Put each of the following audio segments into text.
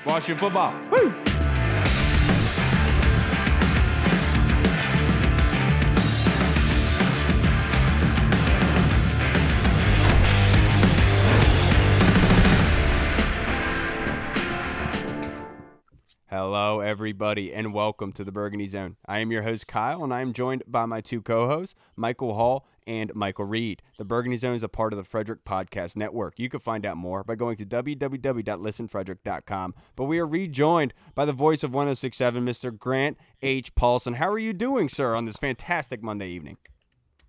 Washington football. Woo! Hello, everybody, and welcome to the Burgundy Zone. I am your host, Kyle, and I am joined by my two co-hosts, Michael Hall and Michael Reed. The Burgundy Zone is a part of the Frederick Podcast Network. You can find out more by going to www.listenfrederick.com. But we are rejoined by the voice of 1067, Mr. Grant H. Paulsen. How are you doing, sir, on this fantastic Monday evening?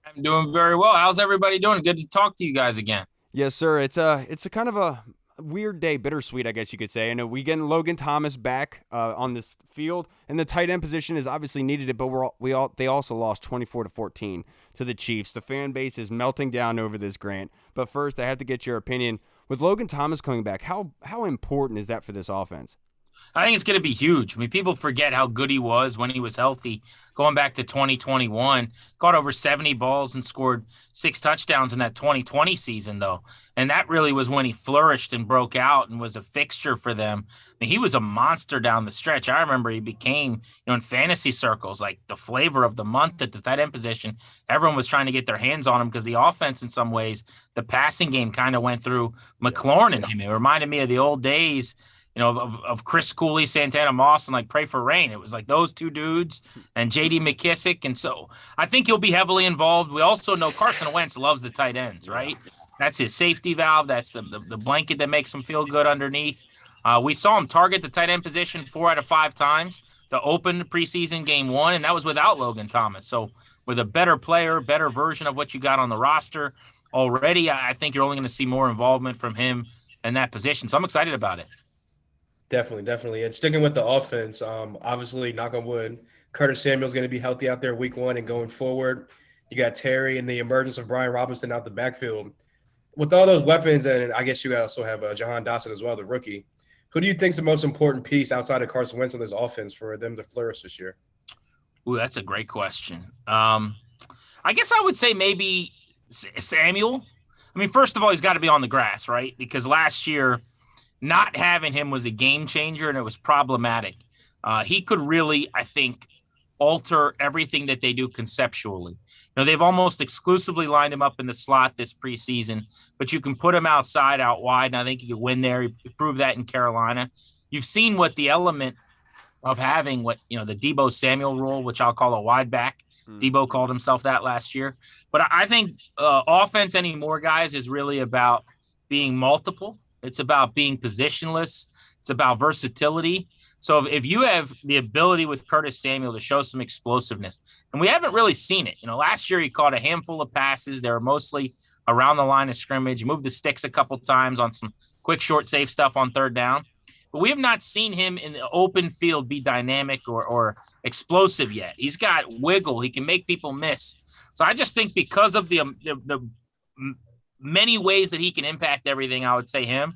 I'm doing very well. How's everybody doing? Good to talk to you guys again. Yes, sir. It's a kind of a weird day, bittersweet, I guess you could say. I know we getting Logan Thomas back on this field, and the tight end position is obviously needed, but they also lost 24-14 to the Chiefs. The fan base is melting down over this, Grant. But first, I have to get your opinion. With Logan Thomas coming back, how important is that for this offense? I think it's going to be huge. I mean, people forget how good he was when he was healthy. Going back to 2021, caught over 70 balls and scored 6 touchdowns in that 2020 season, though. And that really was when he flourished and broke out and was a fixture for them. I mean, he was a monster down the stretch. I remember he became, in fantasy circles, like the flavor of the month at the tight end position. Everyone was trying to get their hands on him because the offense, in some ways, the passing game kind of went through McLaurin and him. It reminded me of the old days, of Chris Cooley, Santana Moss, and like Pray for Rain. It was like those two dudes and J.D. McKissick. And so I think he'll be heavily involved. We also know Carson Wentz loves the tight ends, right? That's his safety valve. That's the blanket that makes him feel good underneath. We saw him target the tight end position 4 out of 5 times. The open preseason game 1, and that was without Logan Thomas. So with a better player, better version of what you got on the roster already, I think you're only going to see more involvement from him in that position. So I'm excited about it. Definitely. And sticking with the offense, obviously, knock on wood, Curtis Samuel's going to be healthy out there week 1 and going forward. You got Terry and the emergence of Brian Robinson out the backfield. With all those weapons, and I guess you also have Jahan Dotson as well, the rookie, who do you think is the most important piece outside of Carson Wentz on this offense for them to flourish this year? Ooh, that's a great question. I guess I would say maybe Samuel. I mean, first of all, he's got to be on the grass, right? Because last year – not having him was a game changer, and it was problematic. He could really, I think, alter everything that they do conceptually. They've almost exclusively lined him up in the slot this preseason, but you can put him outside, out wide, and I think he could win there. He proved that in Carolina. You've seen what the element of having the Deebo Samuel rule, which I'll call a wide back. Deebo called himself that last year. But I think offense anymore, guys, is really about being multiple. It's about being positionless. It's about versatility. So if you have the ability with Curtis Samuel to show some explosiveness, and we haven't really seen it. Last year he caught a handful of passes. They were mostly around the line of scrimmage, moved the sticks a couple times on some quick, short, safe stuff on 3rd down. But we have not seen him in the open field be dynamic or explosive yet. He's got wiggle. He can make people miss. So I just think because of the many ways that he can impact everything, I would say him.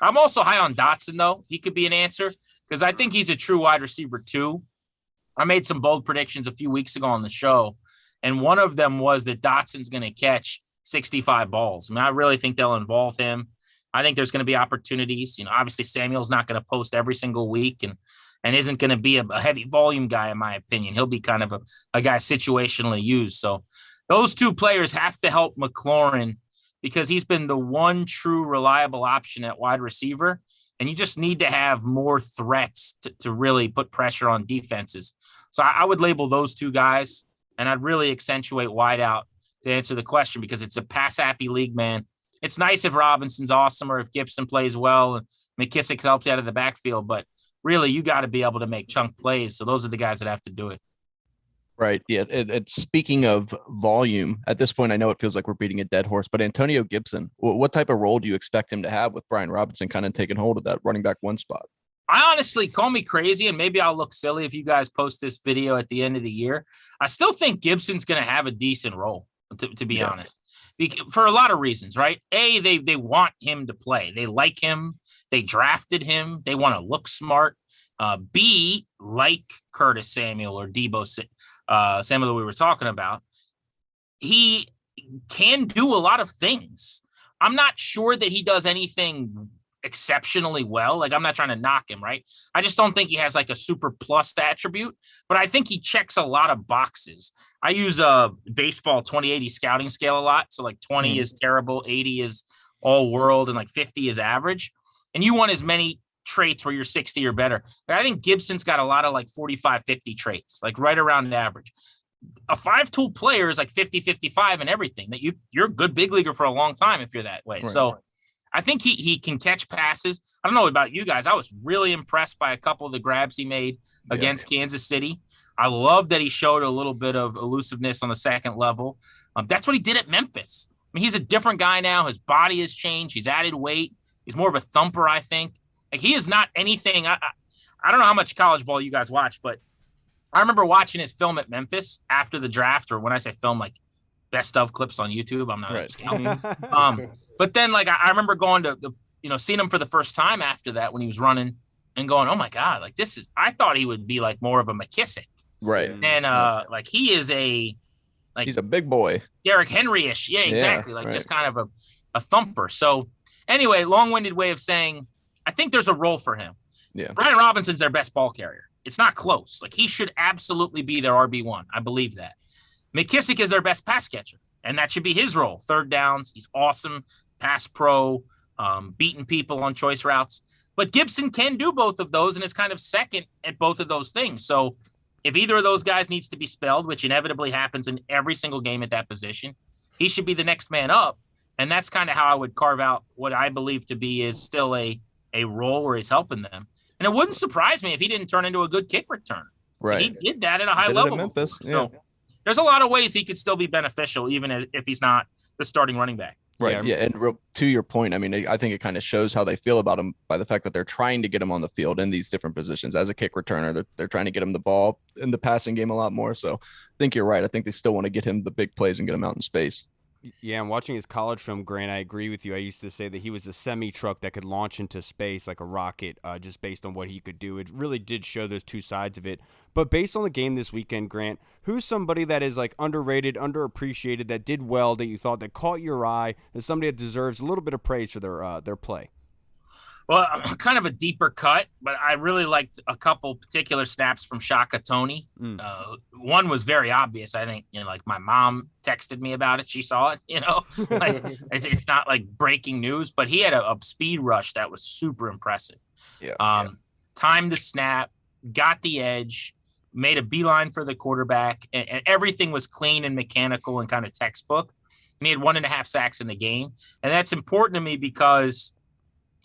I'm also high on Dotson, though. He could be an answer because I think he's a true wide receiver, too. I made some bold predictions a few weeks ago on the show, and one of them was that Dotson's going to catch 65 balls. I mean, I really think they'll involve him. I think there's going to be opportunities. Obviously Samuel's not going to post every single week and isn't going to be a heavy volume guy, in my opinion. He'll be kind of a guy situationally used. So those two players have to help McLaurin, because he's been the one true reliable option at wide receiver, and you just need to have more threats to really put pressure on defenses. So I would label those two guys, and I'd really accentuate wide out to answer the question because it's a pass-happy league, man. It's nice if Robinson's awesome or if Gibson plays well and McKissick helps you out of the backfield, but really you got to be able to make chunk plays, so those are the guys that have to do it. Right. Yeah. Speaking of volume, at this point, I know it feels like we're beating a dead horse, but Antonio Gibson, what type of role do you expect him to have with Brian Robinson kind of taking hold of that running back 1 spot? I honestly, call me crazy, and maybe I'll look silly if you guys post this video at the end of the year. I still think Gibson's going to have a decent role, to be honest, for a lot of reasons, right? A, they want him to play. They like him. They drafted him. They want to look smart. B, like Curtis Samuel or Deebo Samuel that we were talking about, he can do a lot of things. I'm not sure that he does anything exceptionally well. Like, I'm not trying to knock him, right? I just don't think he has like a super plus attribute, but I think he checks a lot of boxes. I use a baseball 20/80 scouting scale a lot. So like 20 is terrible, 80 is all world, and like 50 is average. And you want as many traits where you're 60 or better. But I think Gibson's got a lot of like 45, 50 traits, like right around average. A 5-tool player is like 50, 55 and everything. That you're a good big leaguer for a long time if you're that way. Right. So I think he can catch passes. I don't know about you guys. I was really impressed by a couple of the grabs he made against Kansas City. I love that he showed a little bit of elusiveness on the second level. That's what he did at Memphis. I mean, he's a different guy now. His body has changed. He's added weight. He's more of a thumper, I think. Like, he is not anything. I don't know how much college ball you guys watch, but I remember watching his film at Memphis after the draft, or when I say film, like best of clips on YouTube. I'm not scouting. But then, like, I remember going to seeing him for the first time after that when he was running and going, oh my God, like I thought he would be like more of a McKissick. Right. And like, he is he's a big boy. Derrick Henry-ish. Yeah, exactly. Yeah, just kind of a thumper. So anyway, long-winded way of saying, I think there's a role for him. Yeah. Brian Robinson's their best ball carrier. It's not close. Like, he should absolutely be their RB1. I believe that. McKissick is their best pass catcher, and that should be his role. Third downs. He's awesome. Pass pro, beating people on choice routes. But Gibson can do both of those and is kind of second at both of those things. So if either of those guys needs to be spelled, which inevitably happens in every single game at that position, he should be the next man up. And that's kind of how I would carve out what I believe to be is still a role where he's helping them. And it wouldn't surprise me if he didn't turn into a good kick returner. Right. He did that at a high level. At Memphis. Yeah. So there's a lot of ways he could still be beneficial, even if he's not the starting running back. Right. Yeah. And to your point, I mean, I think it kind of shows how they feel about him by the fact that they're trying to get him on the field in these different positions as a kick returner. They're trying to get him the ball in the passing game a lot more. So I think you're right. I think they still want to get him the big plays and get him out in space. Yeah, and watching his college film, Grant, I agree with you. I used to say that he was a semi-truck that could launch into space like a rocket just based on what he could do. It really did show those two sides of it. But based on the game this weekend, Grant, who's somebody that is like underrated, underappreciated, that did well, that you thought that caught your eye, and somebody that deserves a little bit of praise for their play? Well, kind of a deeper cut, but I really liked a couple particular snaps from Shaka Toney. One was very obvious. I think, like my mom texted me about it. She saw it, like it's not like breaking news, but he had a speed rush that was super impressive. Timed the snap, got the edge, made a beeline for the quarterback, and everything was clean and mechanical and kind of textbook. He had 1.5 sacks in the game. And that's important to me because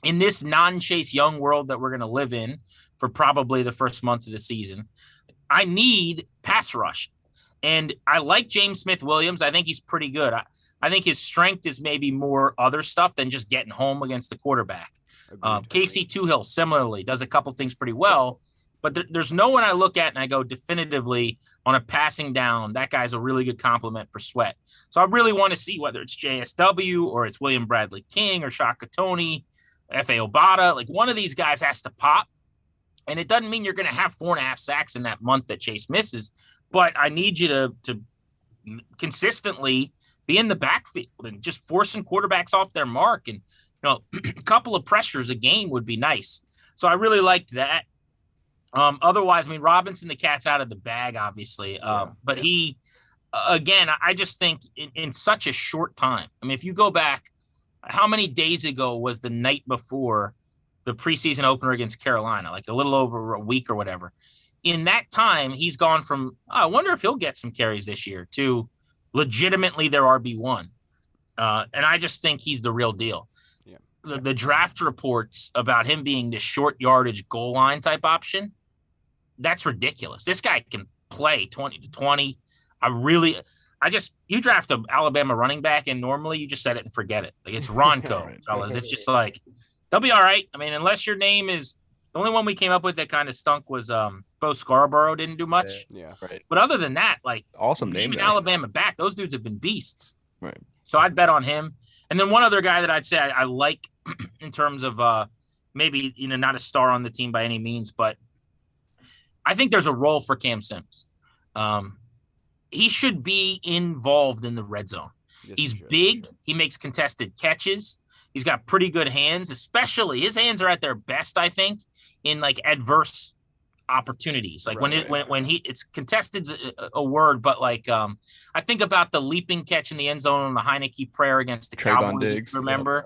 in this non-Chase Young world that we're going to live in for probably the first month of the season, I need pass rush. And I like James Smith-Williams. I think he's pretty good. I think his strength is maybe more other stuff than just getting home against the quarterback. Casey Toohill similarly does a couple things pretty well, but there's no one I look at and I go definitively on a passing down, that guy's a really good compliment for Sweat. So I really want to see whether it's JSW or it's William Bradley King or Shaka Toney, F.A. Obata, like one of these guys has to pop. And it doesn't mean you're going to have 4.5 sacks in that month that Chase misses, but I need you to consistently be in the backfield and just forcing quarterbacks off their mark. And, a couple of pressures a game would be nice. So I really liked that. Otherwise, I mean, Robinson, the cat's out of the bag, obviously. But he, again, I just think in such a short time, I mean, if you go back, how many days ago was the night before the preseason opener against Carolina, like a little over a week or whatever? In that time, he's gone from, I wonder if he'll get some carries this year, to legitimately their RB1. And I just think he's the real deal. Yeah. The draft reports about him being the short yardage goal line type option, that's ridiculous. This guy can play 20 to 20. You draft an Alabama running back, and normally you just set it and forget it. Like, it's Ronco, fellas. It's just like, they'll be all right. I mean, unless your name is – the only one we came up with that kind of stunk was Bo Scarborough didn't do much. Yeah, right. But other than that, like, awesome name. Even Alabama back, those dudes have been beasts. Right. So I'd bet on him. And then one other guy that I'd say I like in terms of maybe, not a star on the team by any means, but I think there's a role for Cam Sims. He should be involved in the red zone. Yes, he's big. He makes contested catches. He's got pretty good hands, especially his hands are at their best, I think, in like adverse opportunities. Like when it's contested a word, but like I think about the leaping catch in the end zone on the Heineke prayer against the Trayvon Cowboys. Diggs, Remember?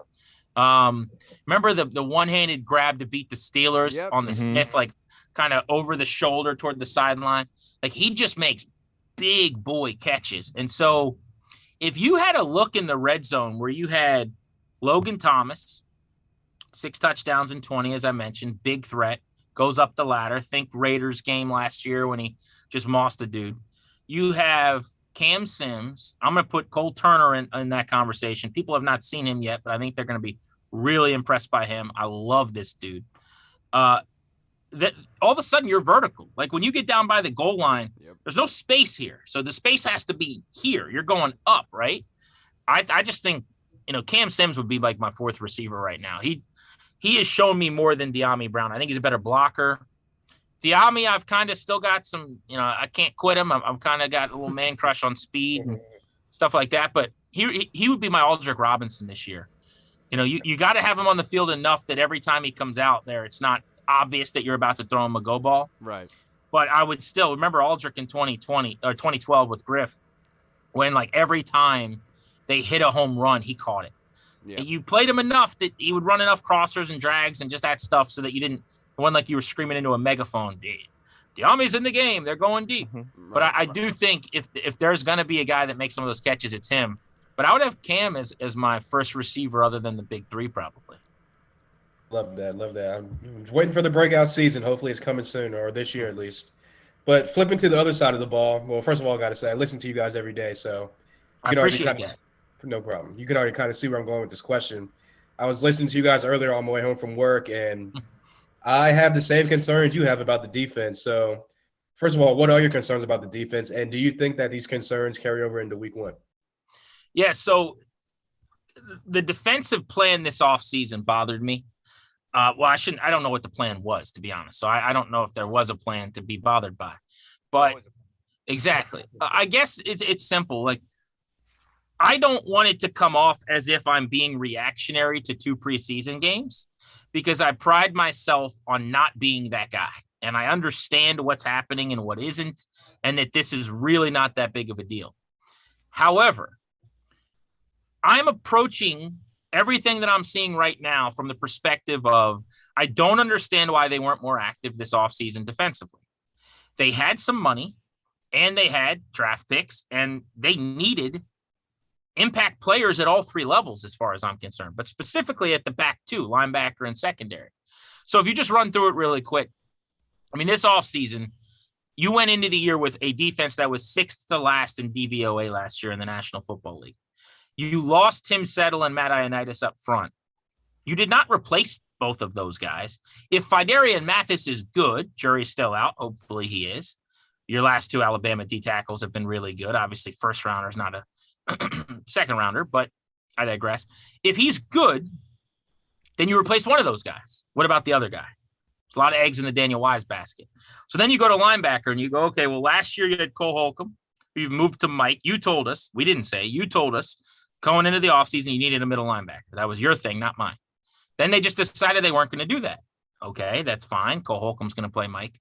Remember the one-handed grab to beat the Steelers on the Smith, like kind of over the shoulder toward the sideline. Like he just makes big boy catches. And so if you had a look in the red zone where you had Logan Thomas, 6 touchdowns and 20, as I mentioned, big threat, goes up the ladder. Think Raiders game last year when he just mossed a dude. You have Cam Sims. I'm going to put Cole Turner in that conversation. People have not seen him yet, but I think they're going to be really impressed by him. I love this dude. That all of a sudden you're vertical. Like when you get down by the goal line, there's no space here. So the space has to be here. You're going up, right? I just think, Cam Sims would be like my 4th receiver right now. He has shown me more than De'Ami Brown. I think he's a better blocker. De'Ami, I've kind of still got some, I can't quit him. I'm kind of got a little man crush on speed and stuff like that. But he would be my Aldrick Robinson this year. You got to have him on the field enough that every time he comes out there, it's not obvious that you're about to throw him a go ball. Right. But I would still remember Aldrick in 2020 or 2012 with Griff, when like every time they hit a home run, he caught it. Yeah. And you played him enough that he would run enough crossers and drags and just that stuff so that you didn't, one like you were screaming into a megaphone, De'Ami's in the game, they're going deep. Mm-hmm. But I do think if there's going to be a guy that makes some of those catches, it's him. But I would have Cam as my first receiver other than the big 3 probably. Love that. I'm waiting for the breakout season. Hopefully it's coming soon, or this year at least. But flipping to the other side of the ball, well, first of all, I got to say, I listen to you guys every day, so I appreciate that. No problem. You can already kind of see where I'm going with this question. I was listening to you guys earlier on my way home from work, and I have the same concerns you have about the defense. So, first of all, what are your concerns about the defense, and do you think that these concerns carry over into week 1? Yeah, so the defensive plan this offseason bothered me. I don't know what the plan was, to be honest. So I don't know if there was a plan to be bothered by. But exactly. I guess it's simple. Like, I don't want it to come off as if I'm being reactionary to 2 preseason games, because I pride myself on not being that guy. And I understand what's happening and what isn't, and that this is really not that big of a deal. However, I'm approaching everything that I'm seeing right now from the perspective of I don't understand why they weren't more active this offseason defensively. They had some money and they had draft picks and they needed impact players at all 3 levels as far as I'm concerned, but specifically at the back 2, linebacker and secondary. So if you just run through it really quick, I mean, this offseason, you went into the year with a defense that was 6th to last in DVOA last year in the National Football League. You lost Tim Settle and Matt Ioannidis up front. You did not replace both of those guys. If Fidarian Mathis is good, jury's still out. Hopefully he is. Your last 2 Alabama D tackles have been really good. Obviously, first rounder is not a second rounder, but I digress. If he's good, then you replace one of those guys. What about the other guy? There's a lot of eggs in the Daniel Wise basket. So then you go to linebacker and you go, okay, well, last year you had Cole Holcomb. You've moved to Mike. You told us, we didn't say, you told us going into the offseason, you needed a middle linebacker. That was your thing, not mine. Then they just decided they weren't going to do that. Okay, that's fine. Cole Holcomb's going to play Mike.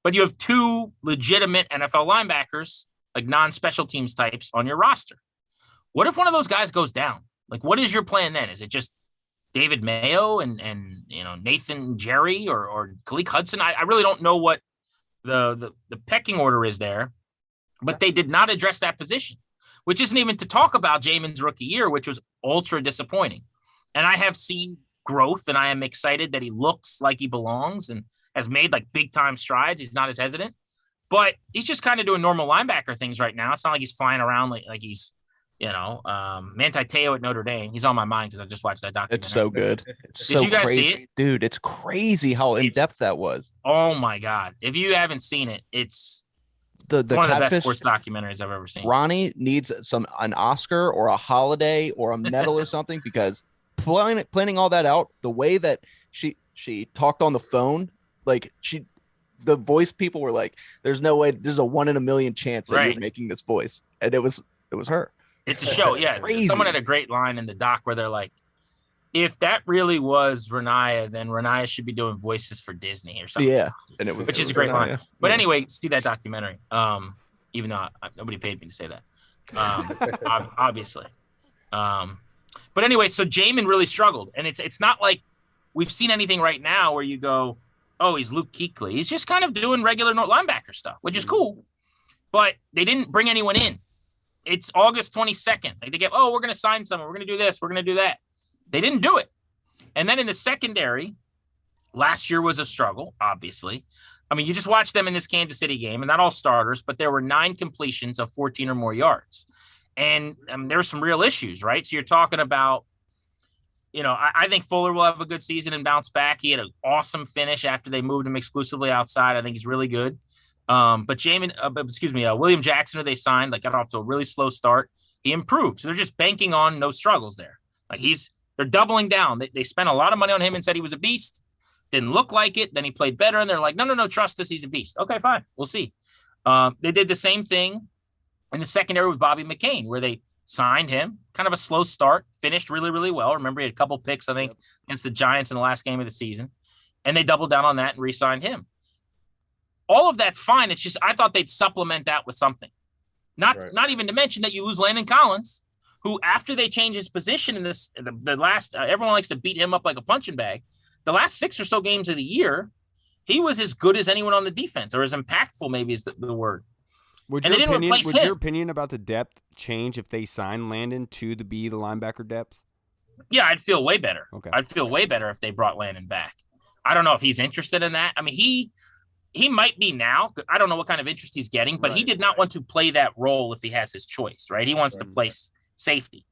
But you have 2 legitimate NFL linebackers, like non-special teams types, on your roster. What if one of those guys goes down? Like, what is your plan then? Is it just David Mayo and Nathan Jerry or Khaleke Hudson? I really don't know what the pecking order is there, but they did not address that position, which isn't even to talk about Jamin's rookie year, which was ultra disappointing. And I have seen growth, and I am excited that he looks like he belongs and has made like big time strides. He's not as hesitant, but he's just kind of doing normal linebacker things right now. It's not like he's flying around like he's, Manti Te'o at Notre Dame. He's on my mind because I just watched that documentary. It's so good. Did you guys see it? Dude, it's crazy how in-depth that was. Oh my God. If you haven't seen it, it's one of the best sports documentaries I've ever seen. Ronnie needs an Oscar or a holiday or a medal or something, because planning all that out, the way that she talked on the phone, like the voice people were like, there's no way, this is a 1 in a million chance that you're making this voice. And it was her. It's a show. Yeah. Crazy. Someone had a great line in the doc where they're like, if that really was Renaya, then Renaya should be doing voices for Disney or something. Yeah, and it was, which it is was a great Renaya. line. But Yeah. anyway, see that documentary. Even though nobody paid me to say that, obviously. But anyway, so Jamin really struggled, and it's not like we've seen anything right now where you go, oh, he's Luke Kuechly. He's just kind of doing regular linebacker stuff, which is cool. But they didn't bring anyone in. It's August 22nd. Like they get, oh, we're going to sign someone. We're going to do this. We're going to do that. They didn't do it. And then in the secondary, last year was a struggle, obviously. I mean, you just watch them in this Kansas City game, and not all starters, but there were 9 completions of 14 or more yards. And there were some real issues, right? So you're talking about, I think Fuller will have a good season and bounce back. He had an awesome finish after they moved him exclusively outside. I think he's really good. But William Jackson, who they signed, got off to a really slow start. He improved. So they're just banking on no struggles there. They're doubling down. They spent a lot of money on him and said he was a beast. Didn't look like it. Then he played better. And they're like, no, trust us. He's a beast. Okay, fine. We'll see. They did the same thing in the secondary with Bobby McCain, where they signed him, kind of a slow start, finished really, really well. Remember, he had a couple picks, I think, against the Giants in the last game of the season. And they doubled down on that and re-signed him. All of that's fine. It's just, I thought they'd supplement that with something. Not even to mention that you lose Landon Collins, who after they change his position in the last, everyone likes to beat him up like a punching bag. The last 6 or so games of the year, he was as good as anyone on the defense, or as impactful, maybe is the word. Would your opinion about the depth change if they sign Landon to be the linebacker depth? Yeah, I'd feel way better. Okay. I'd feel way better if they brought Landon back. I don't know if he's interested in that. I mean, he might be now. I don't know what kind of interest he's getting, but he did not want to play that role if he has his choice, right? He wants to play safety.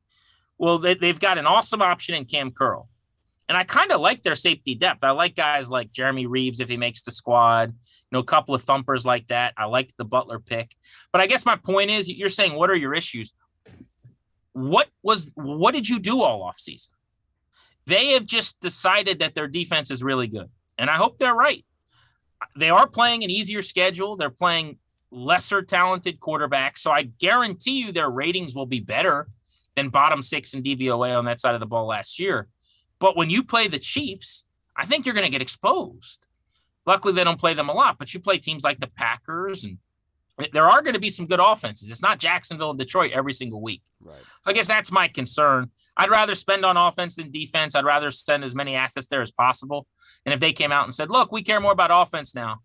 Well, they've got an awesome option in Cam Curl. And I kind of like their safety depth. I like guys like Jeremy Reeves if he makes the squad, a couple of thumpers like that. I like the Butler pick. But I guess my point is, you're saying, what are your issues? What did you do all offseason? They have just decided that their defense is really good. And I hope they're right. They are playing an easier schedule. They're playing lesser talented quarterbacks. So I guarantee you their ratings will be better than bottom 6 in DVOA on that side of the ball last year. But when you play the Chiefs, I think you're going to get exposed. Luckily, they don't play them a lot, but you play teams like the Packers, and there are going to be some good offenses. It's not Jacksonville and Detroit every single week. Right. So I guess that's my concern. I'd rather spend on offense than defense. I'd rather send as many assets there as possible. And if they came out and said, look, we care more about offense now,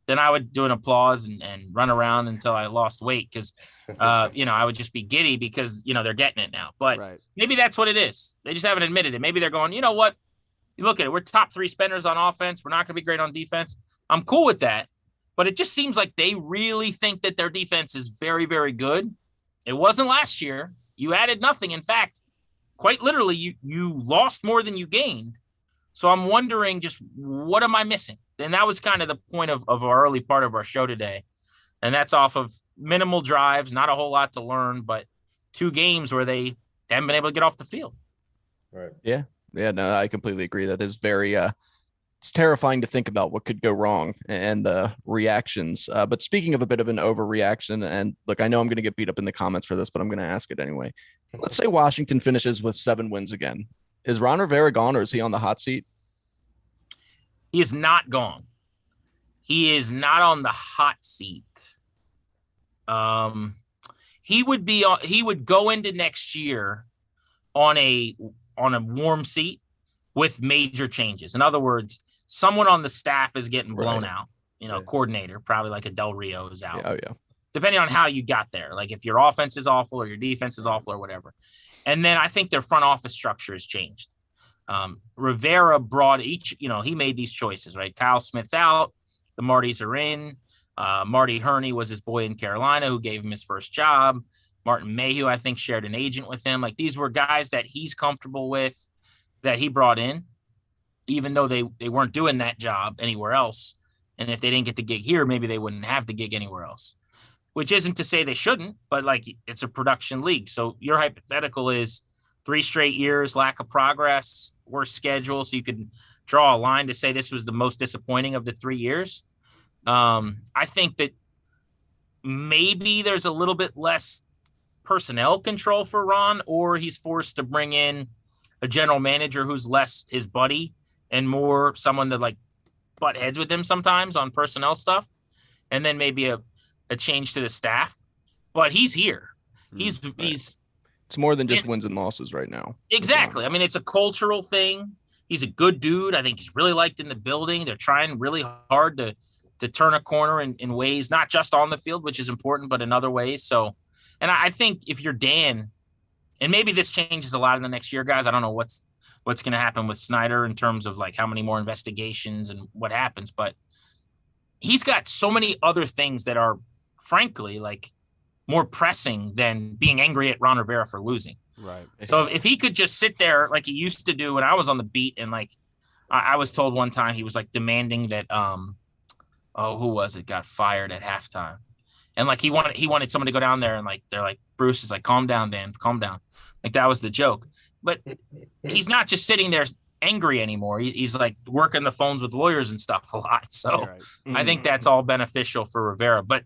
then I would do an applause and run around until I lost weight because, I would just be giddy because, they're getting it now. But maybe that's what it is. They just haven't admitted it. Maybe they're going, you know what? You look at it. We're top 3 spenders on offense. We're not going to be great on defense. I'm cool with that. But it just seems like they really think that their defense is very, very good. It wasn't last year. You added nothing. In fact, quite literally, you lost more than you gained. So I'm wondering just what am I missing? And that was kind of the point of our early part of our show today. And that's off of minimal drives, not a whole lot to learn, but 2 games where they haven't been able to get off the field. Right. Yeah. Yeah, no, I completely agree. That is very it's terrifying to think about what could go wrong and the reactions. But speaking of a bit of an overreaction, and look, I know I'm going to get beat up in the comments for this, but I'm going to ask it anyway. Let's say Washington finishes with 7 wins again. Is Ron Rivera gone, or is he on the hot seat? He is not gone. He is not on the hot seat. He would go into next year on a warm seat with major changes. In other words, someone on the staff is getting blown out. Coordinator, probably like a Del Rio is out. Oh, yeah. Depending on how you got there. Like if your offense is awful or your defense is awful or whatever. And then I think their front office structure has changed. Rivera brought he made these choices, right? Kyle Smith's out. The Martys are in. Marty Herney was his boy in Carolina who gave him his first job. Martin Mayhew, I think, shared an agent with him. Like these were guys that he's comfortable with, that he brought in, even though they weren't doing that job anywhere else. And if they didn't get the gig here, maybe they wouldn't have the gig anywhere else, which isn't to say they shouldn't, but like it's a production league. So your hypothetical is 3 straight years, lack of progress, worse schedule. So you could draw a line to say this was the most disappointing of the 3 years. I think that maybe there's a little bit less personnel control for Ron, or he's forced to bring in a general manager who's less his buddy and more someone that like butt heads with him sometimes on personnel stuff, and then maybe a change to the staff. But he's here. He's it's more than just wins and losses right now. Exactly. I mean, it's a cultural thing. He's a good dude. I think he's really liked in the building. They're trying really hard to turn a corner in ways, not just on the field, which is important, but in other ways. So, and I think if you're Dan, and maybe this changes a lot in the next year, guys, I don't know what's going to happen with Snyder in terms of like how many more investigations and what happens, but he's got so many other things that are frankly like more pressing than being angry at Ron Rivera for losing. Right. So if he could just sit there like he used to do when I was on the beat, and like I was told one time he was like demanding that who was it got fired at halftime, and like he wanted someone to go down there and like they're like Bruce is like calm down, Dan, calm down, like that was the joke. But he's not just sitting there angry anymore. He's like working the phones with lawyers and stuff a lot. So I think that's all beneficial for Rivera. But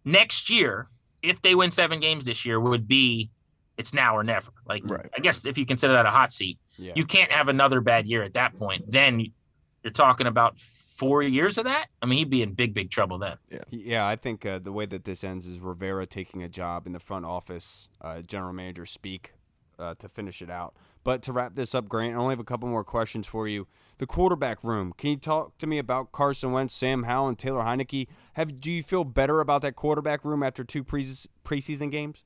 next year, if they win 7 games this year, would be it's now or never. Like, I guess if you consider that a hot seat, you can't have another bad year at that point. Then you're talking about 4 years of that. I mean, he'd be in big trouble then. Yeah. I think the way that this ends is Rivera taking a job in the front office, general manager speak to finish it out. But to wrap this up, Grant, I only have a couple more questions for you. The quarterback room. Can you talk to me about Carson Wentz, Sam Howell, and Taylor Heineke? Do you feel better about that quarterback room after 2 preseason games?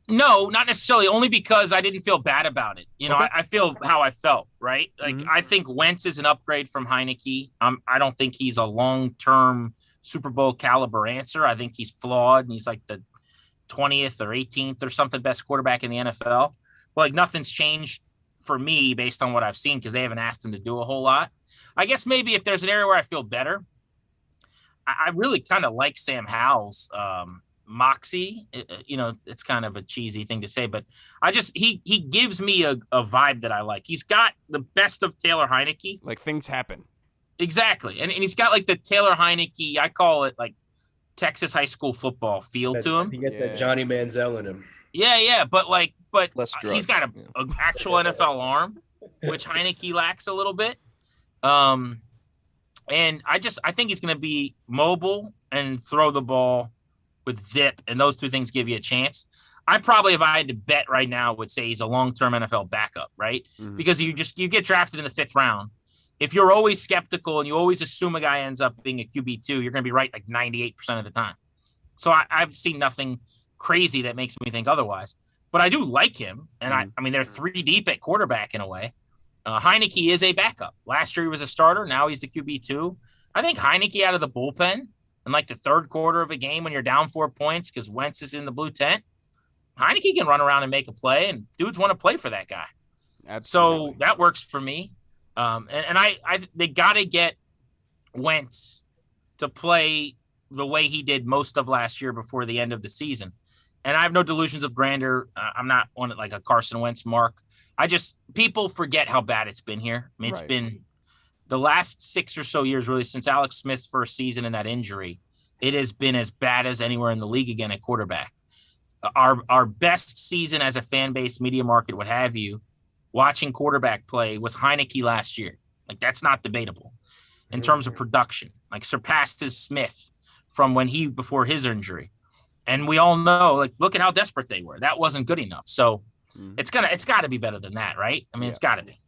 No, not necessarily, only because I didn't feel bad about it. You know, I feel how I felt, right? Like, I think Wentz is an upgrade from Heineke. I don't think he's a long-term Super Bowl caliber answer. I think he's flawed, and he's like the 20th or 18th or something best quarterback in the NFL. But like nothing's changed for me based on what I've seen because they haven't asked him to do a whole lot. I guess maybe if there's an area where I feel better, I really kind of like Sam Howell's moxie. You know, it's kind of a cheesy thing to say, but he gives me a vibe that I like. He's got the best of Taylor Heineke. Like things happen. Exactly. And he's got like the Taylor Heineke, I call it like Texas high school football feel to him. You get that Johnny Manziel in him. Yeah. But drugs. He's got an actual NFL arm, which Heineke lacks a little bit. And I think he's going to be mobile and throw the ball with zip, and those two things give you a chance. I probably, if I had to bet right now, would say he's a long-term NFL backup, right? Mm-hmm. Because you get drafted in the 5th round. If you're always skeptical and you always assume a guy ends up being a QB2, you're going to be right like 98% of the time. So I've seen nothing crazy that makes me think otherwise. But I do like him, and I mean, they're 3 deep at quarterback in a way. Heineke is a backup. Last year he was a starter. Now he's the QB2. I think Heineke out of the bullpen in like the 3rd quarter of a game when you're down 4 points because Wentz is in the blue tent, Heineke can run around and make a play, and dudes want to play for that guy. Absolutely. So that works for me. And they got to get Wentz to play the way he did most of last year before the end of the season. And I have no delusions of grandeur. I'm not on it like a Carson Wentz mark. People forget how bad it's been here. I mean, it's been the last 6 or so years, really, since Alex Smith's first season and that injury. It has been as bad as anywhere in the league again at quarterback. Our best season as a fan base, media market, what have you, watching quarterback play was Heineke last year. Like, that's not debatable in terms of production. Like, surpassed his Smith from before his injury. And we all know, like, look at how desperate they were. That wasn't good enough. So it's got to be better than that, right? I mean, it's got to be.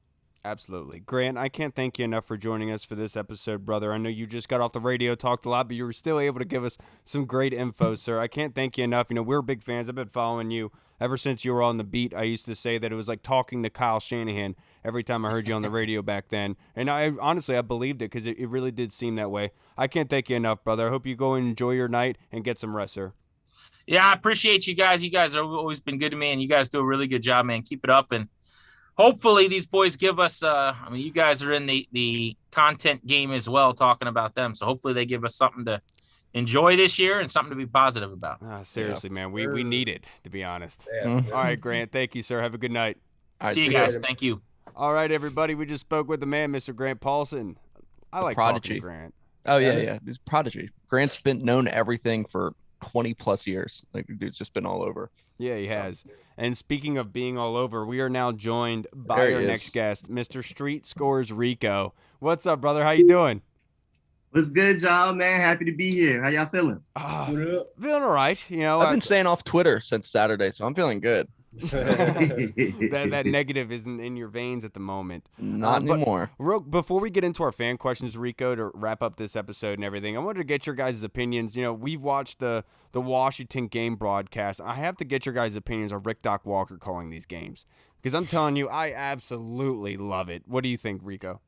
Absolutely. Grant, I can't thank you enough for joining us for this episode, brother. I know you just got off the radio, talked a lot, but you were still able to give us some great info, sir. I can't thank you enough. You know, we're big fans. I've been following you ever since you were on the beat. I used to say that it was like talking to Kyle Shanahan every time I heard you on the radio back then. And I believed it because it really did seem that way. I can't thank you enough, brother. I hope you go and enjoy your night and get some rest, sir. Yeah, I appreciate you guys. You guys have always been good to me, and you guys do a really good job, man. Keep it up, and hopefully these boys give us you guys are in the content game as well, talking about them. So hopefully they give us something to enjoy this year and something to be positive about. Seriously, man. We need it, to be honest. Yeah. All right, Grant. Thank you, sir. Have a good night. All right, see you guys. Thank you. All right, everybody. We just spoke with the man, Mr. Grant Paulsen. I like talking to Grant. Oh, yeah. He's prodigy. Grant's been known everything for 20 plus years. Like the dude's just been all over. Yeah, he has. And speaking of being all over, we are now joined by There he our is. next guest, Mr. Street Scores Rico. What's up, brother? How you doing? What's good, y'all, man? Happy to be here. How y'all feeling? What up? Feeling all right. You know, I've been staying off Twitter since Saturday, so I'm feeling good. that negative isn't in your veins at the moment. Not But anymore. before we get into our fan questions, Rico, to wrap up this episode and everything, I wanted to get your guys' opinions. You know, we've watched the Washington game broadcast. I have to get your guys' opinions on Rick Doc Walker calling these games, because I'm telling you, I absolutely love it. What do you think, Rico?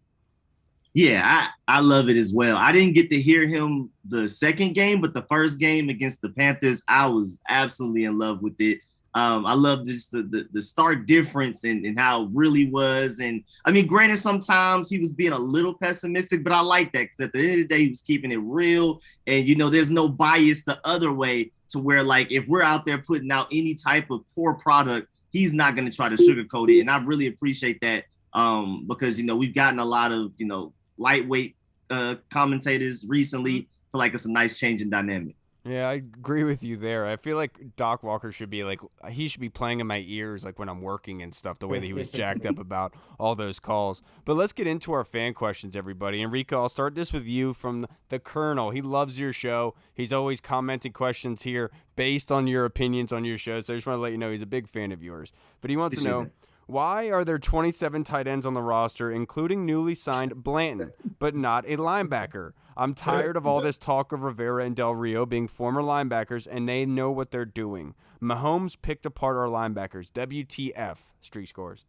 Yeah, I love it as well. I didn't get to hear him the second game, but the first game against the Panthers, I was absolutely in love with it. I love just the stark difference and how it really was. And I mean, granted, sometimes he was being a little pessimistic, but I like that because at the end of the day, he was keeping it real. And, you know, there's no bias the other way to where, like, if we're out there putting out any type of poor product, he's not going to try to sugarcoat it. And I really appreciate that because, you know, we've gotten a lot of, you know, lightweight commentators recently. Feel like it's a nice change in dynamic. Yeah, I agree with you there. I feel like Doc Walker should be like, he should be playing in my ears like when I'm working and stuff, the way that he was jacked up about all those calls. But let's get into our fan questions, everybody. And Rico, I'll start this with you from the Colonel. He loves your show. He's always commenting questions here based on your opinions on your show. So I just want to let you know he's a big fan of yours. But he wants to know, why are there 27 tight ends on the roster, including newly signed Blanton, but not a linebacker? I'm tired of all this talk of Rivera and Del Rio being former linebackers, and they know what they're doing. Mahomes picked apart our linebackers. WTF, Street Scores.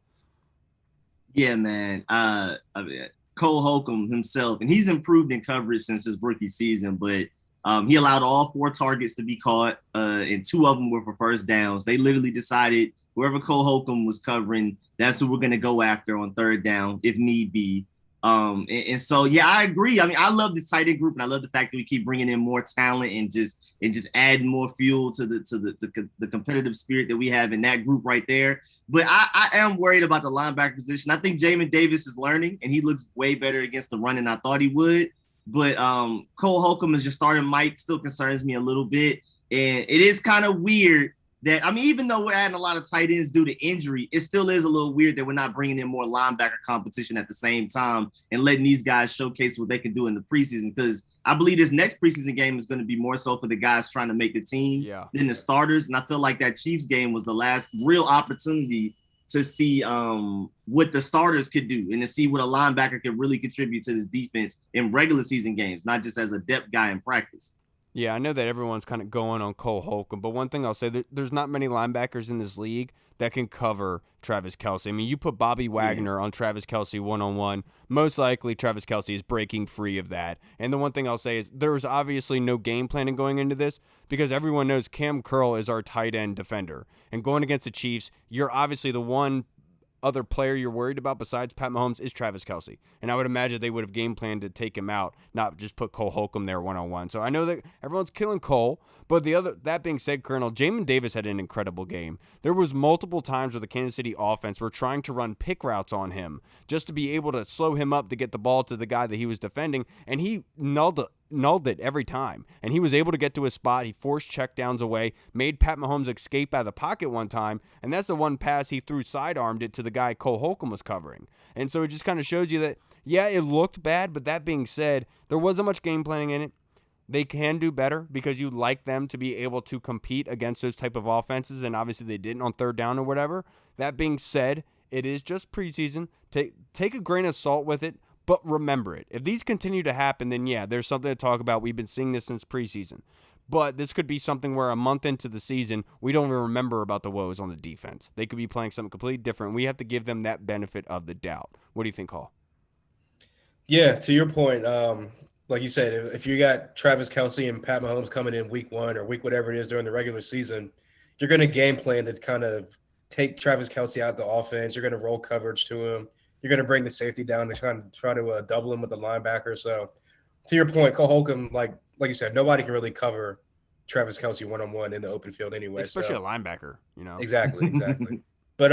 Yeah, man. I mean, Cole Holcomb himself, and he's improved in coverage since his rookie season, but he allowed all 4 targets to be caught, and 2 of them were for first downs. They literally decided whoever Cole Holcomb was covering, that's who we're going to go after on third down if need be. And so, yeah, I agree. I mean, I love this tight end group, and I love the fact that we keep bringing in more talent and just adding more fuel to the competitive spirit that we have in that group right there. But I am worried about the linebacker position. I think Jamin Davis is learning, and he looks way better against the run than I thought he would. But Cole Holcomb as your starting Mike still concerns me a little bit, and it is kind of weird that, I mean, even though we're adding a lot of tight ends due to injury, it still is a little weird that we're not bringing in more linebacker competition at the same time and letting these guys showcase what they can do in the preseason. Because I believe this next preseason game is going to be more so for the guys trying to make the team than the starters. And I feel like that Chiefs game was the last real opportunity to see what the starters could do and to see what a linebacker could really contribute to this defense in regular season games, not just as a depth guy in practice. Yeah, I know that everyone's kind of going on Cole Holcomb, but one thing I'll say, there's not many linebackers in this league that can cover Travis Kelce. I mean, you put Bobby Wagner on Travis Kelce one-on-one, most likely Travis Kelce is breaking free of that. And the one thing I'll say is there was obviously no game planning going into this because everyone knows Cam Curl is our tight end defender. And going against the Chiefs, you're obviously the one other player you're worried about besides Pat Mahomes is Travis Kelce. And I would imagine they would have game planned to take him out, not just put Cole Holcomb there one-on-one. So I know that everyone's killing Cole, but that being said, Colonel, Jamin Davis had an incredible game. There was multiple times where the Kansas City offense were trying to run pick routes on him just to be able to slow him up to get the ball to the guy that he was defending, and he nulled it every time. And he was able to get to his spot. He forced checkdowns away, made Pat Mahomes escape out of the pocket one time, and that's the one pass he threw sidearmed it to the guy Cole Holcomb was covering. And so it just kind of shows you that, yeah, it looked bad, but that being said, there wasn't much game planning in it. They can do better because you like them to be able to compete against those type of offenses, and obviously they didn't on third down or whatever. That being said, it is just preseason. Take a grain of salt with it, but remember it. If these continue to happen, then yeah, there's something to talk about. We've been seeing this since preseason. But this could be something where a month into the season, we don't even remember about the woes on the defense. They could be playing something completely different. We have to give them that benefit of the doubt. What do you think, Hall? Yeah, to your point, like you said, if you got Travis Kelce and Pat Mahomes coming in week 1 or week whatever it is during the regular season, you're going to game plan to kind of take Travis Kelce out of the offense. You're going to roll coverage to him. You're going to bring the safety down to try to double him with the linebacker. So to your point, Cole Holcomb, like you said, nobody can really cover Travis Kelce one-on-one in the open field anyway. Especially a linebacker, you know. Exactly. But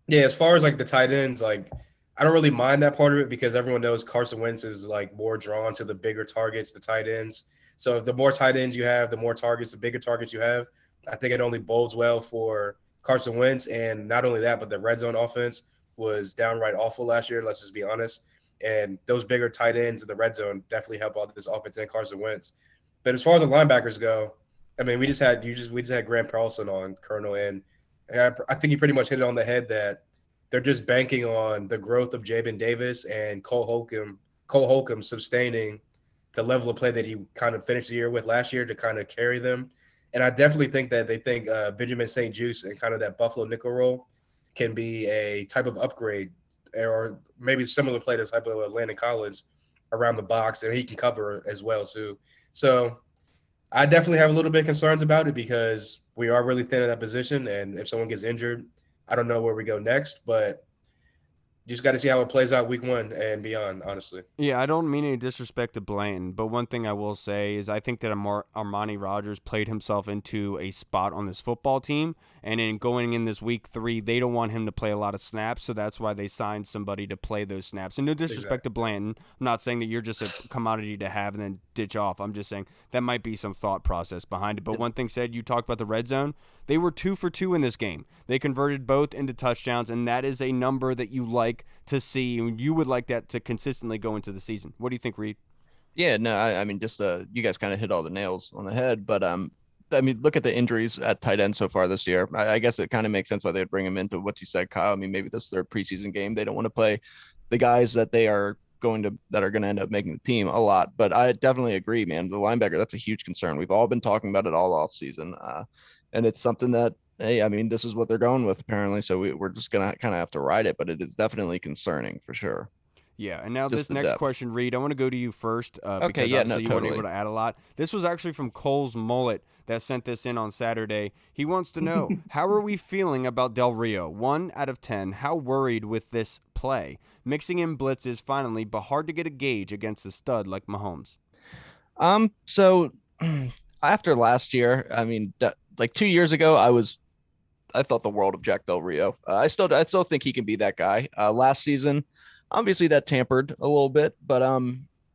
yeah, as far as like the tight ends, like I don't really mind that part of it because everyone knows Carson Wentz is like more drawn to the bigger targets, the tight ends. So the more tight ends you have, the more targets, the bigger targets you have, I think it only bodes well for Carson Wentz. And not only that, but the red zone offense was downright awful last year. Let's just be honest. And those bigger tight ends in the red zone definitely help out this offense and Carson Wentz. But as far as the linebackers go, I mean, we just had Grant Paulsen on, Colonel, and I think you pretty much hit it on the head that they're just banking on the growth of Jabin Davis and Cole Holcomb sustaining the level of play that he kind of finished the year with last year to kind of carry them. And I definitely think that they think Benjamin St. Juste and kind of that Buffalo nickel role can be a type of upgrade, or maybe similar play to the type of Landon Collins around the box, and he can cover as well too. So I definitely have a little bit of concerns about it because we are really thin at that position, and if someone gets injured, I don't know where we go next, but you just got to see how it plays out week 1 and beyond, honestly. Yeah, I don't mean any disrespect to Blanton, but one thing I will say is I think that Armani Rogers played himself into a spot on this football team, and in going in this week 3, they don't want him to play a lot of snaps, so that's why they signed somebody to play those snaps. And no disrespect to Blanton, I'm not saying that you're just a commodity to have and then ditch off. I'm just saying that might be some thought process behind it. But one thing said, you talked about the red zone. They were 2 for 2 in this game. They converted both into touchdowns, and that is a number that you like to see, and you would like that to consistently go into the season. What do you think, Reed? Yeah, no, I mean, just you guys kind of hit all the nails on the head, but I mean, look at the injuries at tight end so far this year. I guess it kind of makes sense why they'd bring him into what you said, Kyle. I mean, maybe this is their preseason game. They don't want to play the guys that are going to end up making the team a lot. But I definitely agree, man. The linebacker, that's a huge concern. We've all been talking about it all off season, and it's something that, hey, I mean, this is what they're going with apparently. So we're just gonna kind of have to ride it, but it is definitely concerning for sure. Yeah, and now Just this next question, Reed, I want to go to you first because yeah, obviously you weren't totally. able to add a lot. This was actually from Cole's Mullet that sent this in on Saturday. He wants to know, how are we feeling about Del Rio? 1 out of 10. How worried with this play? Mixing in blitzes finally, but hard to get a gauge against a stud like Mahomes. So after last year, I mean, like 2 years ago, I thought the world of Jack Del Rio. I still think he can be that guy. Last season, obviously that tampered a little bit, but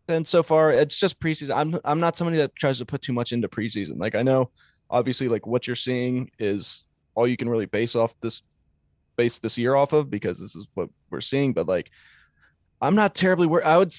then so far it's just preseason. I'm not somebody that tries to put too much into preseason. Like, I know obviously like what you're seeing is all you can really base this year off of, because this is what we're seeing, but like I'm not terribly worried. I would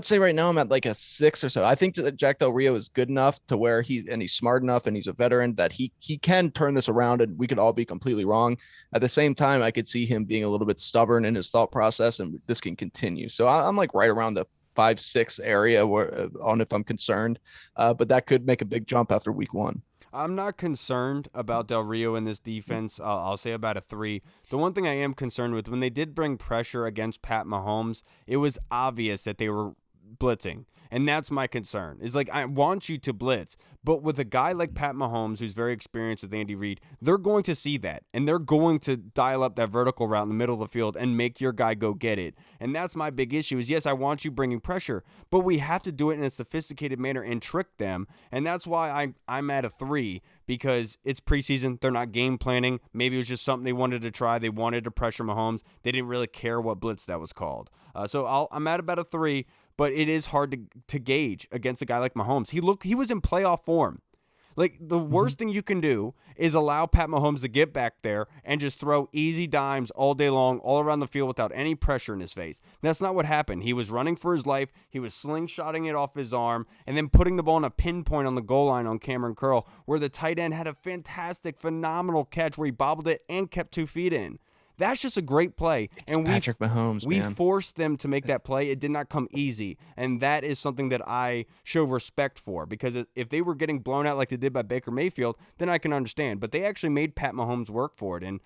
say right now I'm at like a 6 or so. I think that Jack Del Rio is good enough to where he's smart enough and he's a veteran that he can turn this around, and we could all be completely wrong. At the same time, I could see him being a little bit stubborn in his thought process, and this can continue. So I'm like right around the 5-6 area on if I'm concerned, but that could make a big jump after week 1. I'm not concerned about Del Rio in this defense. I'll say about a 3. The one thing I am concerned with, when they did bring pressure against Pat Mahomes, it was obvious that they were blitzing. And that's my concern. Is like, I want you to blitz, but with a guy like Pat Mahomes, who's very experienced with Andy Reid, they're going to see that, and they're going to dial up that vertical route in the middle of the field and make your guy go get it. And that's my big issue is, yes, I want you bringing pressure, but we have to do it in a sophisticated manner and trick them. And that's why I'm at a 3, because it's preseason. They're not game planning. Maybe it was just something they wanted to try. They wanted to pressure Mahomes. They didn't really care what blitz that was called. So I'm at about a 3. But it is hard to gauge against a guy like Mahomes. He was in playoff form. Like, the worst thing you can do is allow Pat Mahomes to get back there and just throw easy dimes all day long, all around the field without any pressure in his face. That's not what happened. He was running for his life. He was slingshotting it off his arm and then putting the ball in a pinpoint on the goal line on Cameron Curl, where the tight end had a fantastic, phenomenal catch where he bobbled it and kept 2 feet in. That's just a great play. And Patrick Mahomes, we man. forced them to make that play. It did not come easy. And that is something that I show respect for, because if they were getting blown out like they did by Baker Mayfield, then I can understand. But they actually made Pat Mahomes work for it, and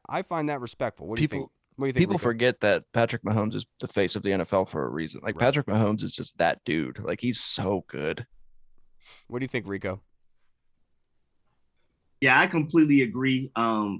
I find that respectful. What do you think? What do you think, People Rico? forget that Patrick Mahomes is the face of the NFL for a reason. Like, Right. Patrick Mahomes is just that dude. Like, he's so good. What do you think, Rico? Yeah, I completely agree.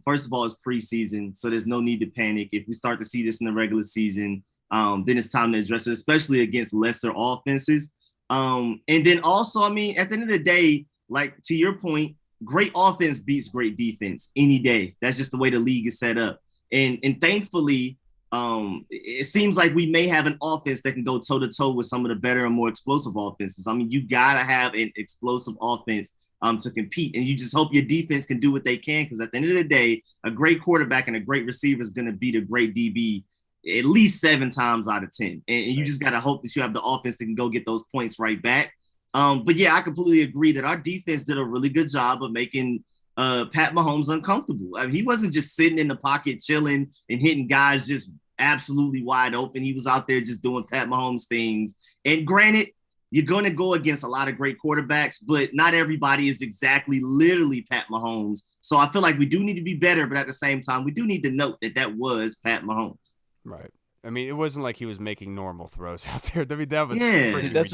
First of all, it's preseason, so there's no need to panic. If we start to see this in the regular season, then it's time to address it, especially against lesser offenses. And then also, I mean, at the end of the day, like to your point, great offense beats great defense any day. That's just the way the league is set up. And thankfully, it seems like we may have an offense that can go toe to toe with some of the better and more explosive offenses. I mean, you gotta have an explosive offense to compete, and you just hope your defense can do what they can. Because at the end of the day, a great quarterback and a great receiver is going to beat a great DB at least 7 times out of 10, and you just gotta hope that you have the offense that can go get those points right back. But yeah, I completely agree that our defense did a really good job of making Pat Mahomes uncomfortable. I mean, he wasn't just sitting in the pocket chilling and hitting guys just absolutely wide open. He was out there just doing Pat Mahomes things. And granted, you're going to go against a lot of great quarterbacks, but not everybody is exactly literally Pat Mahomes. So I feel like we do need to be better, but at the same time, we do need to note that that was Pat Mahomes. Right. I mean, it wasn't like he was making normal throws out there. I mean, that was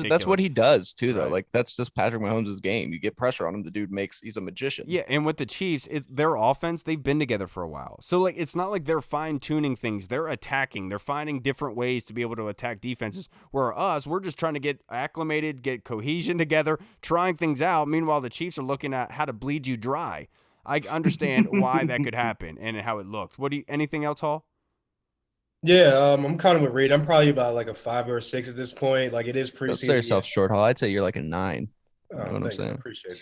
that's what he does too, though. Right. Like that's just Patrick Mahomes' game. You get pressure on him, the dude he's a magician. Yeah, and with the Chiefs, it's their offense. They've been together for a while, so like it's not like they're fine tuning things. They're attacking. They're finding different ways to be able to attack defenses. Where we're just trying to get acclimated, get cohesion together, trying things out. Meanwhile, the Chiefs are looking at how to bleed you dry. I understand why that could happen and how it looked. Anything else, Hall? Yeah, I'm kind of with Reed. I'm probably about like a 5 or a 6 at this point. Like it is Don't preseason. sell yourself short, Hall. I'd say you're like a 9. Oh, You know what I'm thanks. I saying? appreciate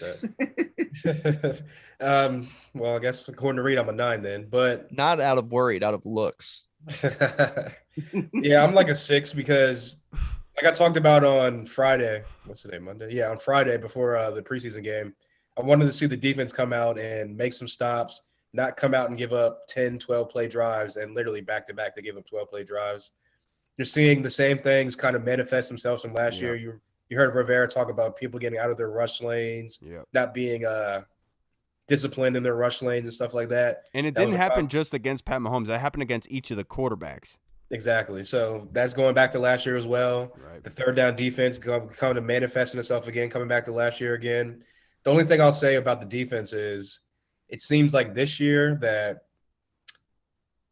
that. Well, I guess according to Reed, I'm a 9 then. But Not out of worried, out of looks. yeah, I'm like a 6 because, like I talked about on Friday. What's today? Monday? Yeah, on Friday before the preseason game, I wanted to see the defense come out and make some stops, not come out and give up 10, 12 play drives, and literally back to back they give up 12 play drives. You're seeing the same things kind of manifest themselves from last year. You heard Rivera talk about people getting out of their rush lanes, not being disciplined in their rush lanes and stuff like that. And it didn't happen just against Pat Mahomes. That happened against each of the quarterbacks. Exactly. So that's going back to last year as well. Right. The third down defense coming to manifesting itself again, coming back to last year again. The only thing I'll say about the defense is it seems like this year that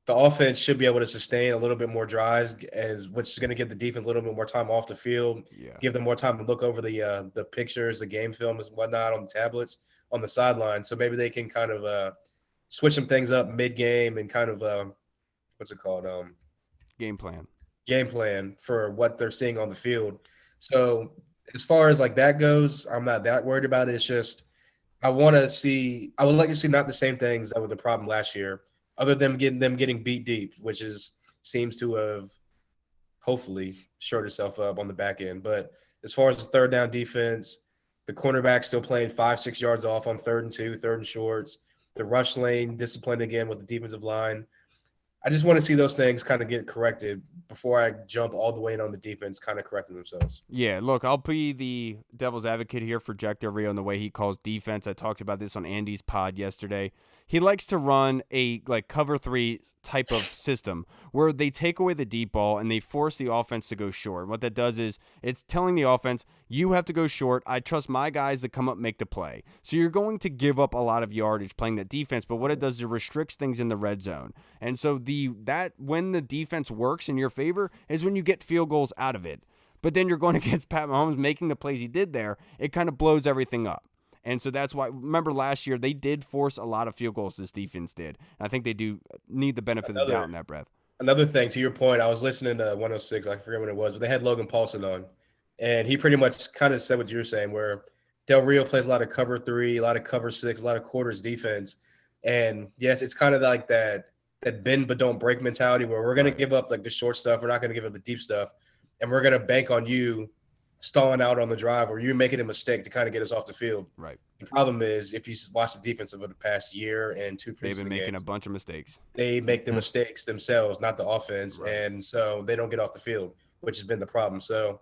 the offense should be able to sustain a little bit more drives, which is going to give the defense a little bit more time off the field, give them more time to look over the pictures, the game film and whatnot on the tablets on the sideline. So maybe they can kind of switch some things up mid-game and kind of what's it called? Game plan for what they're seeing on the field. So as far as like that goes, I'm not that worried about it. It's just I would like to see not the same things that were the problem last year, other than getting beat deep, which seems to have hopefully shored itself up on the back end. But as far as the third down defense, the cornerback still playing 5-6 yards off on 3rd and 2, 3rd and shorts, the rush lane disciplined again with the defensive line. I just want to see those things kind of get corrected before I jump all the way in on the defense, kind of correcting themselves. Yeah, look, I'll be the devil's advocate here for Jack Del Rio and the way he calls defense. I talked about this on Andy's pod yesterday. He likes to run a cover 3 type of system where they take away the deep ball and they force the offense to go short. What that does is it's telling the offense, you have to go short. I trust my guys to come up and make the play. So you're going to give up a lot of yardage playing that defense, but what it does is it restricts things in the red zone. And so when the defense works in your favor is when you get field goals out of it. But then you're going against Pat Mahomes making the plays he did there. It kind of blows everything up. And so that's why, remember last year, they did force a lot of field goals, this defense did. And I think they do need the benefit of the doubt in that breath. Another thing, to your point, I was listening to 106, I forget when it was, but they had Logan Paulsen on. And he pretty much kind of said what you were saying, where Del Rio plays a lot of cover 3, a lot of cover 6, a lot of quarters defense. And yes, it's kind of like that bend but don't break mentality where we're going to give up like the short stuff. We're not going to give up the deep stuff. And we're going to bank on you stalling out on the drive or you're making a mistake to kind of get us off the field. Right. The problem is if you watch the defense over the past year and 2 preseason they've been making games, a bunch of mistakes. They make the mistakes themselves, not the offense. Right. And so they don't get off the field, which has been the problem. So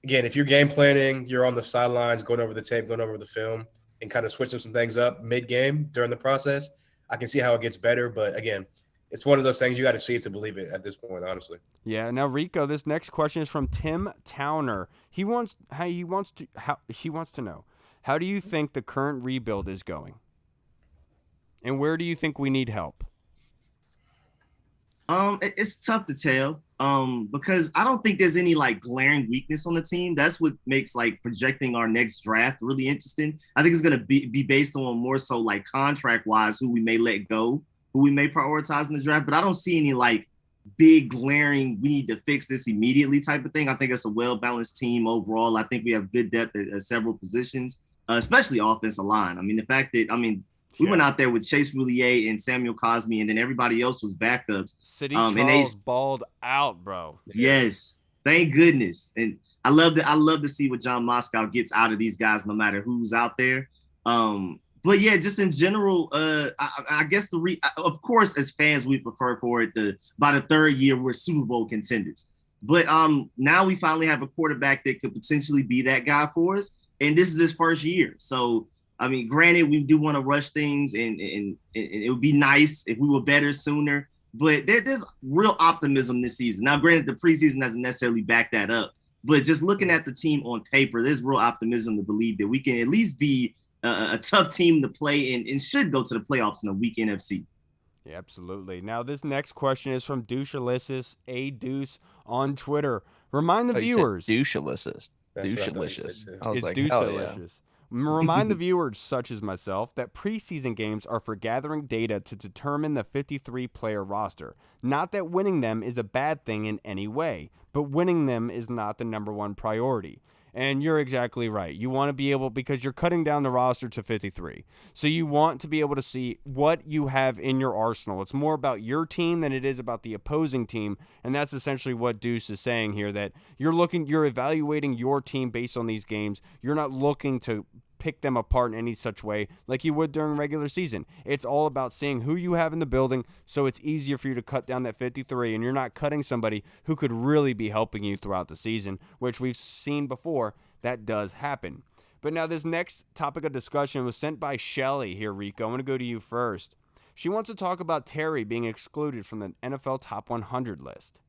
again, if you're game planning, you're on the sidelines, going over the tape, going over the film and kind of switching some things up mid-game during the process, I can see how it gets better. But again, it's one of those things you got to see it to believe it at this point, honestly. Yeah. Now, Rico, this next question is from Tim Towner. He wants to know, how do you think the current rebuild is going? And where do you think we need help? It's tough to tell. Because I don't think there's any like glaring weakness on the team. That's what makes like projecting our next draft really interesting. I think it's gonna be based on more so like contract wise who we may let go, who we may prioritize in the draft. But I don't see any like big glaring, we need to fix this immediately type of thing. I think it's a well-balanced team overall. I think we have good depth at several positions, especially offensive line. I mean, the fact that, we went out there with Chase Roulier and Samuel Cosme, and then everybody else was backups. City Charles balled out, bro. Yes, thank goodness. And I love to see what John Moscow gets out of these guys, no matter who's out there. But yeah, just in general, I guess of course, as fans, we prefer for it by the third year we're Super Bowl contenders. But now we finally have a quarterback that could potentially be that guy for us, and this is his first year. So granted, we do want to rush things, and it would be nice if we were better sooner. But there's real optimism this season. Now, granted, the preseason doesn't necessarily back that up, but just looking at the team on paper, there's real optimism to believe that we can at least be a tough team to play and should go to the playoffs in a weak NFC. Yeah, absolutely. Now, this next question is from Douchalicious, a Deuce on Twitter. Remind the viewers. Douchalicious. Douchalicious. I was It's like, Douchalicious. Remind the viewers, such as myself, that preseason games are for gathering data to determine the 53-player roster. Not that winning them is a bad thing in any way, but winning them is not the number one priority. And you're exactly right. You want to be able, because you're cutting down the roster to 53. So you want to be able to see what you have in your arsenal. It's more about your team than it is about the opposing team. And that's essentially what Deuce is saying here, that you're evaluating your team based on these games. You're not looking to pick them apart in any such way like you would during regular season. It's all about seeing who you have in the building, so it's easier for you to cut down that 53, and you're not cutting somebody who could really be helping you throughout the season, which we've seen before. That does happen. But now this next topic of discussion was sent by Shelly here, Rico. I'm going to go to you first. She wants to talk about Terry being excluded from the NFL Top 100 list.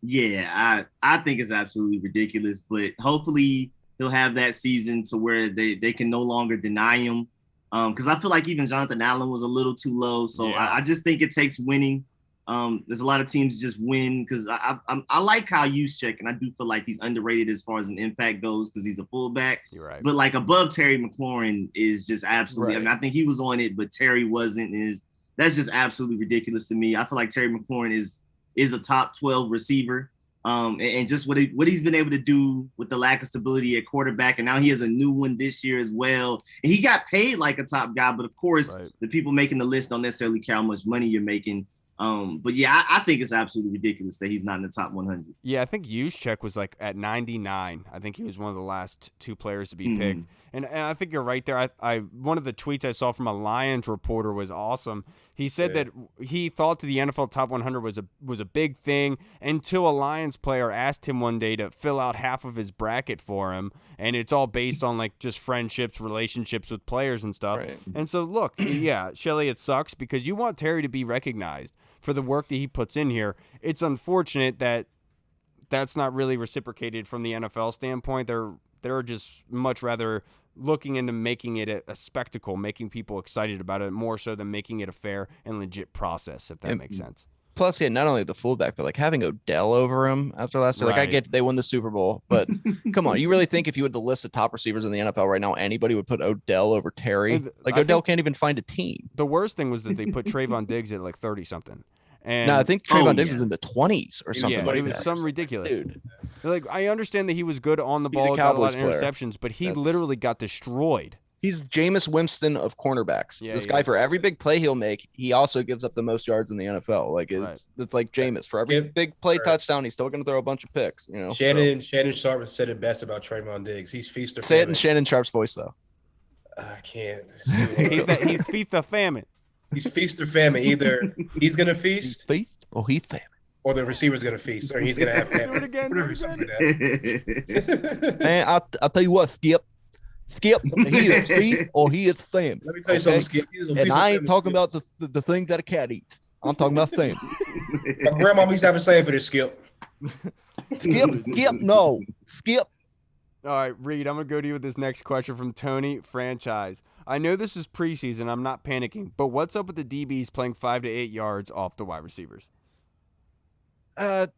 Yeah, I think it's absolutely ridiculous, but hopefully he'll have that season to where they can no longer deny him. Because I feel like even Jonathan Allen was a little too low. So yeah. I just think it takes winning. There's a lot of teams just win because I like Kyle Juszczyk, and I do feel like he's underrated as far as an impact goes because he's a fullback. You're right. But like above Terry McLaurin is just absolutely. Right. I think he was on it, but Terry wasn't. That's just absolutely ridiculous to me. I feel like Terry McLaurin is a top 12 receiver. And just what he's been able to do with the lack of stability at quarterback, and now he has a new one this year as well. And he got paid like a top guy, but of course, the people making the list don't necessarily care how much money you're making. But yeah, I think it's absolutely ridiculous that he's not in the top 100. Yeah, I think Juszczyk was like at 99. I think he was one of the last two players to be picked. And I think you're right there. I one of the tweets I saw from a Lions reporter was awesome. He said that he thought the NFL Top 100 was a big thing until a Lions player asked him one day to fill out half of his bracket for him, and it's all based on like just friendships, relationships with players and stuff. Right. And so look, yeah, Shelly, it sucks because you want Terry to be recognized for the work that he puts in here. It's unfortunate that that's not really reciprocated from the NFL standpoint. They're just much rather looking into making it a spectacle, making people excited about it more so than making it a fair and legit process, if that makes sense. Plus, yeah, not only the fullback, but like having Odell over him after last year. Like I get they won the Super Bowl, but come on, you really think if you had the list of top receivers in the NFL right now, anybody would put Odell over Terry? Like Odell can't even find a team. The worst thing was that they put Trayvon Diggs at like 30 something. And no, I think Trayvon Diggs was in the 20s or something. Yeah, like it was that. some ridiculous. Dude. Like I understand that he was good on the He's a ball, got a lot of Cowboys player. interceptions, but he literally got destroyed. He's Jameis Winston of cornerbacks. Yeah, this he guy, is. for every big play he'll make, he also gives up the most yards in the NFL. Like it's like Jameis. For every big play touchdown, he's still going to throw a bunch of picks. You know. Shannon Sharp said it best about Trayvon Diggs. He's feast or Say it famine. in Shannon Sharp's voice, though. I can't. He's feet the famine. He's feast or famine. Either he's gonna feast, Feast or he's famine. or the receiver's gonna feast, or he's gonna have famine. Do it again. Whatever, something like that. Man, I'll tell you what, Skip, he is feast or he is famine. Let me tell you something, Skip. He was a And feast or I ain't famine, talking Skip. about the things that a cat eats. I'm talking about famine. My grandma used to have a saying for this, Skip. Skip, no. Skip. All right, Reed, I'm going to go to you with this next question from Tony Franchise. I know this is preseason. I'm not panicking, but what's up with the DBs playing 5 to 8 yards off the wide receivers? It's,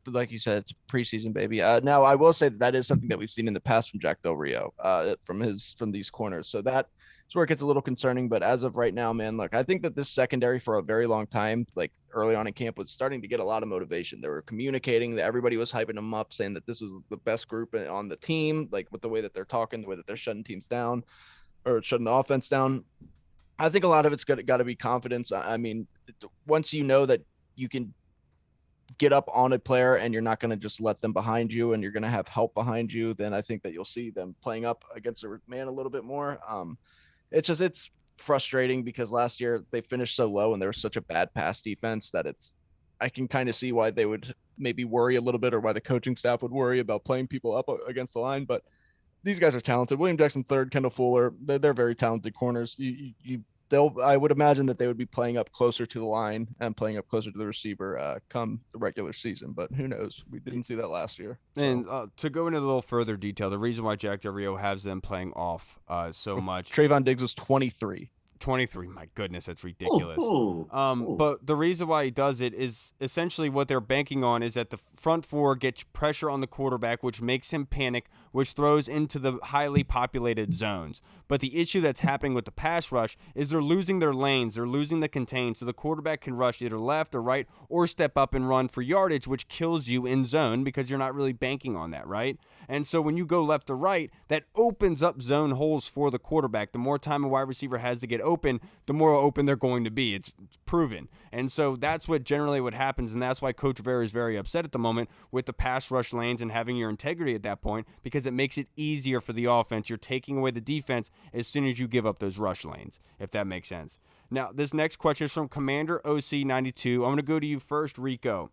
like you said, it's preseason, baby. Now I will say that is something that we've seen in the past from Jack Del Rio, from these corners. So that it's where it gets a little concerning. But as of right now, man, look, I think that this secondary for a very long time, like early on in camp, was starting to get a lot of motivation. They were communicating that everybody was hyping them up, saying that this was the best group on the team, like with the way that they're talking, the way that they're shutting teams down or shutting the offense down. I think a lot of it's got to be confidence. I mean, once you know that you can get up on a player and you're not going to just let them behind you and you're going to have help behind you, then I think that you'll see them playing up against a man a little bit more. It's frustrating because last year they finished so low and there was such a bad pass defense that I can kind of see why they would maybe worry a little bit, or why the coaching staff would worry about playing people up against the line. But these guys are talented. William Jackson III, Kendall Fuller, they're very talented corners. I would imagine that they would be playing up closer to the line and playing up closer to the receiver come the regular season, but who knows? We didn't see that last year. So. And to go into a little further detail, the reason why Jack Del Rio has them playing off so much. Trayvon Diggs was 23. 23, my goodness, that's ridiculous. But the reason why he does it is essentially what they're banking on is that the front four gets pressure on the quarterback, which makes him panic, which throws into the highly populated zones. But the issue that's happening with the pass rush is they're losing their lanes, they're losing the contain, so the quarterback can rush either left or right or step up and run for yardage, which kills you in zone because you're not really banking on that, right? And so when you go left to right, that opens up zone holes for the quarterback. The more time a wide receiver has to get open, the more open they're going to be. It's proven. And so that's what happens, and that's why Coach Rivera is very upset at the moment with the pass rush lanes and having your integrity at that point, because it makes it easier for the offense. You're taking away the defense as soon as you give up those rush lanes, if that makes sense. Now, this next question is from Commander OC92. I'm going to go to you first, Rico.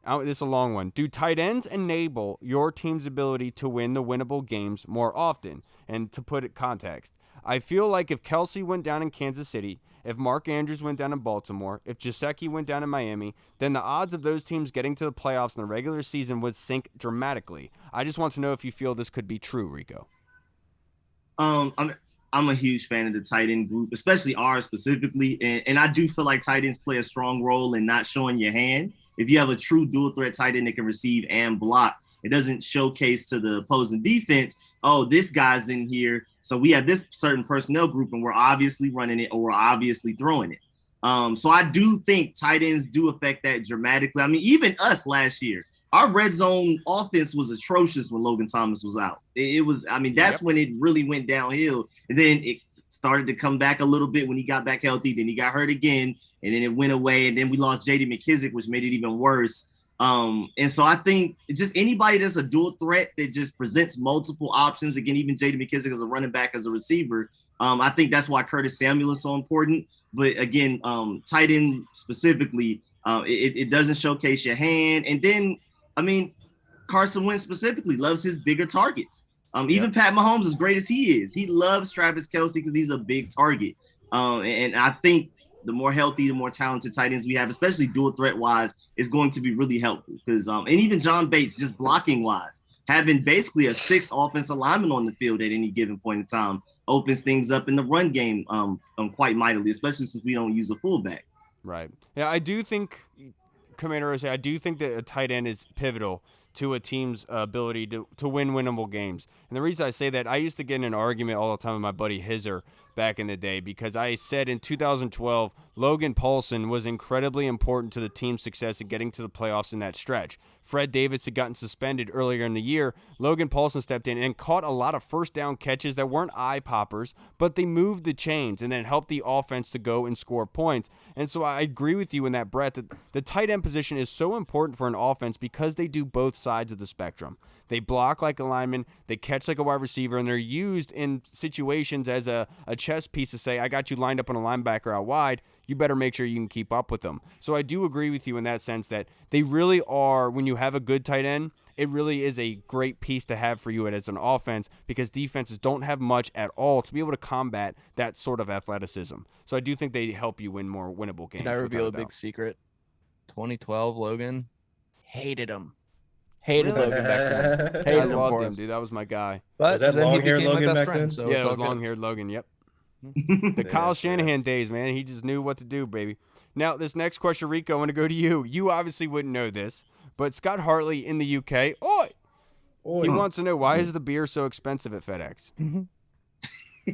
This is a long one. Do tight ends enable your team's ability to win the winnable games more often? And to put it context, I feel like if Kelsey went down in Kansas City, if Mark Andrews went down in Baltimore, if Gesicki went down in Miami, then the odds of those teams getting to the playoffs in the regular season would sink dramatically. I just want to know if you feel this could be true, Rico. I'm a huge fan of the tight end group, especially ours specifically. And I do feel like tight ends play a strong role in not showing your hand. If you have a true dual threat tight end that can receive and block, it doesn't showcase to the opposing defense, oh, this guy's in here, so we have this certain personnel group and we're obviously running it or we're obviously throwing it. So I do think tight ends do affect that dramatically. I mean, even us last year, our red zone offense was atrocious when Logan Thomas was out. It was, I mean, that's when it really went downhill. And then it started to come back a little bit when he got back healthy. Then he got hurt again, and then it went away. And then we lost J.D. McKissick, which made it even worse. And so I think just anybody that's a dual threat that just presents multiple options, again, even J.D. McKissick as a running back, as a receiver, I think that's why Curtis Samuel is so important. But again, tight end specifically, it doesn't showcase your hand. And then, I mean, Carson Wentz specifically loves his bigger targets. Even Pat Mahomes, as great as he is, he loves Travis Kelce because he's a big target. And I think the more healthy, the more talented tight ends we have, especially dual threat wise, is going to be really helpful. Because and even John Bates, just blocking wise, having basically a sixth offensive lineman on the field at any given point in time opens things up in the run game quite mightily, especially since we don't use a fullback. Right. Yeah, I do think, Commander Jose, I do think that a tight end is pivotal to a team's ability to win winnable games. And the reason I say that, I used to get in an argument all the time with my buddy Hizzer back in the day because I said in 2012, Logan Paulsen was incredibly important to the team's success in getting to the playoffs in that stretch. Fred Davis had gotten suspended earlier in the year. Logan Paulsen stepped in and caught a lot of first down catches that weren't eye poppers, but they moved the chains and then helped the offense to go and score points. And so I agree with you in that, Brett, that the tight end position is so important for an offense because they do both sides of the spectrum. They block like a lineman, they catch like a wide receiver, and they're used in situations as a chess piece to say, I got you lined up on a linebacker out wide, you better make sure you can keep up with them. So I do agree with you in that sense that they really are, when you have a good tight end, it really is a great piece to have for you as an offense because defenses don't have much at all to be able to combat that sort of athleticism. So I do think they help you win more winnable games. Can I reveal a big secret? 2012 Logan hated him. Hated Logan back then. I loved him, dude. That was my guy. But was that long-haired Logan back then? So yeah, it was long-haired Logan, yep. The Kyle Shanahan days, man. He just knew what to do, baby. Now, this next question, Rico, I want to go to you. You obviously wouldn't know this, but Scott Hartley in the UK, he wants to know, why is the beer so expensive at FedEx?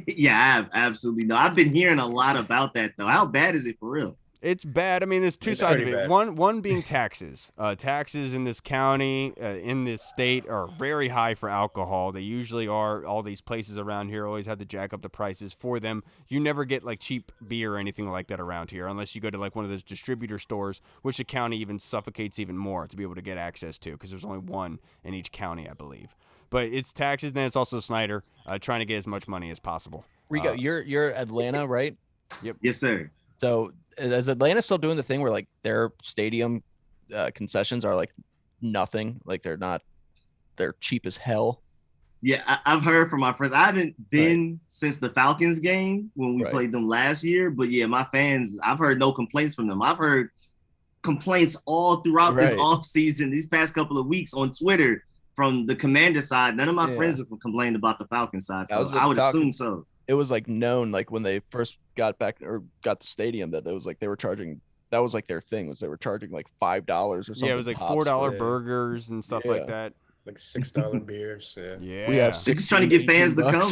Yeah, absolutely. No, I've been hearing a lot about that though. How bad is it for real? It's bad. I mean, there's two It's sides of pretty it. bad. One being taxes. Taxes in this county, in this state, are very high for alcohol. They usually are. All these places around here always have to jack up the prices for them. You never get like cheap beer or anything like that around here, unless you go to like one of those distributor stores, which the county even suffocates even more to be able to get access to, because there's only one in each county, I believe. But it's taxes, then it's also Snyder trying to get as much money as possible. Rico, you're Atlanta, right? Yes, sir. So is Atlanta still doing the thing where like their stadium concessions are like nothing? Like they're cheap as hell. Yeah, I've heard from my friends. I haven't been since the Falcons game when we played them last year, but yeah, my fans, I've heard no complaints from them. I've heard complaints all throughout this off season, these past couple of weeks on Twitter from the Commander side. None of my friends have complained about the Falcons side, so I would assume so. It was like known, like when they first got back or got the stadium, that it was like they were charging. That was like their thing, was they were charging like $5 or something. Yeah, it was like $4 burgers and stuff like that. Like $6 beers. Yeah. We have just trying to get fans to come.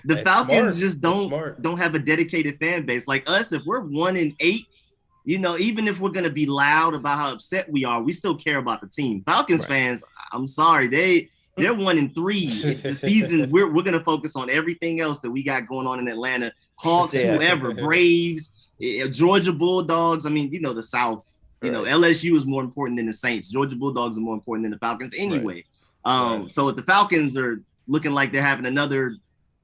The Falcons just don't have a dedicated fan base like us. If we're 1-8, you know, even if we're gonna be loud about how upset we are, we still care about the team. Falcons fans, I'm sorry, they're 1-3. The season, we're gonna focus on everything else that we got going on in Atlanta. Hawks, whoever, Braves, Georgia Bulldogs. I mean, you know, the South. You know, LSU is more important than the Saints. Georgia Bulldogs are more important than the Falcons anyway. So if the Falcons are looking like they're having another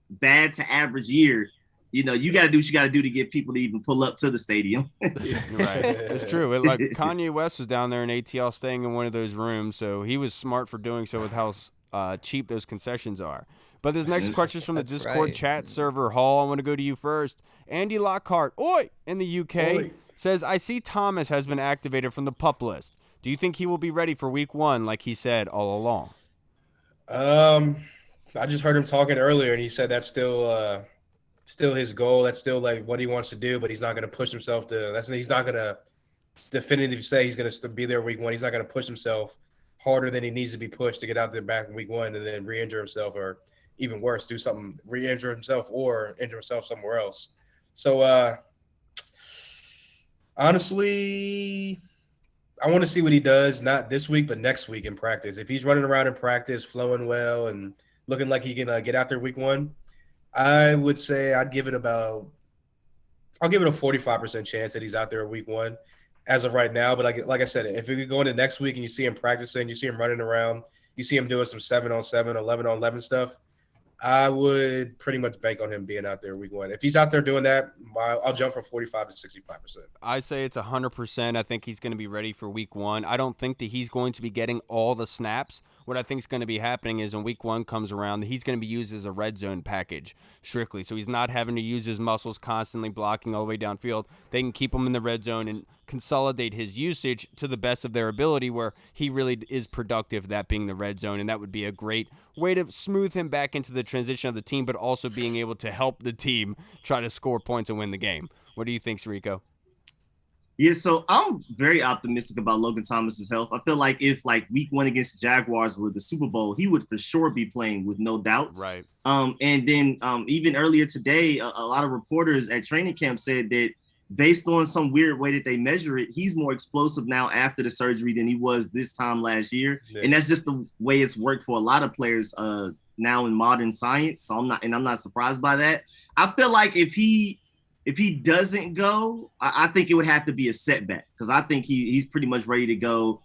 bad to average year, you know, you got to do what you got to do to get people to even pull up to the stadium. It's true. Like Kanye West was down there in ATL staying in one of those rooms, so he was smart for doing so with how cheap those concessions are. But this next question is from the Discord chat server. Hall, I want to go to you first. Andy Lockhart, in the UK, says, I see Thomas has been activated from the PUP list. Do you think he will be ready for week 1 like he said all along? I just heard him talking earlier, and he said that's still his goal. That's still like what he wants to do, but he's not going to push himself to. He's not going to definitively say he's going to be there week 1. He's not going to push himself harder than he needs to be pushed to get out there back in week 1 and then re-injure himself, or even worse, do something, re-injure himself or injure himself somewhere else. So honestly, I want to see what he does, not this week, but next week in practice. If he's running around in practice, flowing well, and looking like he can get out there week 1, I would say I'll give it a 45% chance that he's out there week 1 as of right now. But like I said, if we go into next week and you see him practicing, you see him running around, you see him doing some 7-on-7, 11-on-11 stuff, I would pretty much bank on him being out there week 1. If he's out there doing that, I'll jump from 45 to 65%. I say it's 100%. I think he's going to be ready for week 1. I don't think that he's going to be getting all the snaps. What I think is going to be happening is when week 1 comes around, he's going to be used as a red zone package strictly. So he's not having to use his muscles constantly blocking all the way downfield. They can keep him in the red zone and consolidate his usage to the best of their ability where he really is productive, that being the red zone. And that would be a great way to smooth him back into the transition of the team, but also being able to help the team try to score points and win the game. What do you think, Rico? Yeah, so I'm very optimistic about Logan Thomas's health. I feel like if like week 1 against the Jaguars were the Super Bowl, he would for sure be playing with no doubts. Right. And then even earlier today, a lot of reporters at training camp said that based on some weird way that they measure it, he's more explosive now after the surgery than he was this time last year. Yeah. And that's just the way it's worked for a lot of players now in modern science. So I'm not surprised by that. I feel like if he doesn't go, I think it would have to be a setback, because I think he's pretty much ready to go,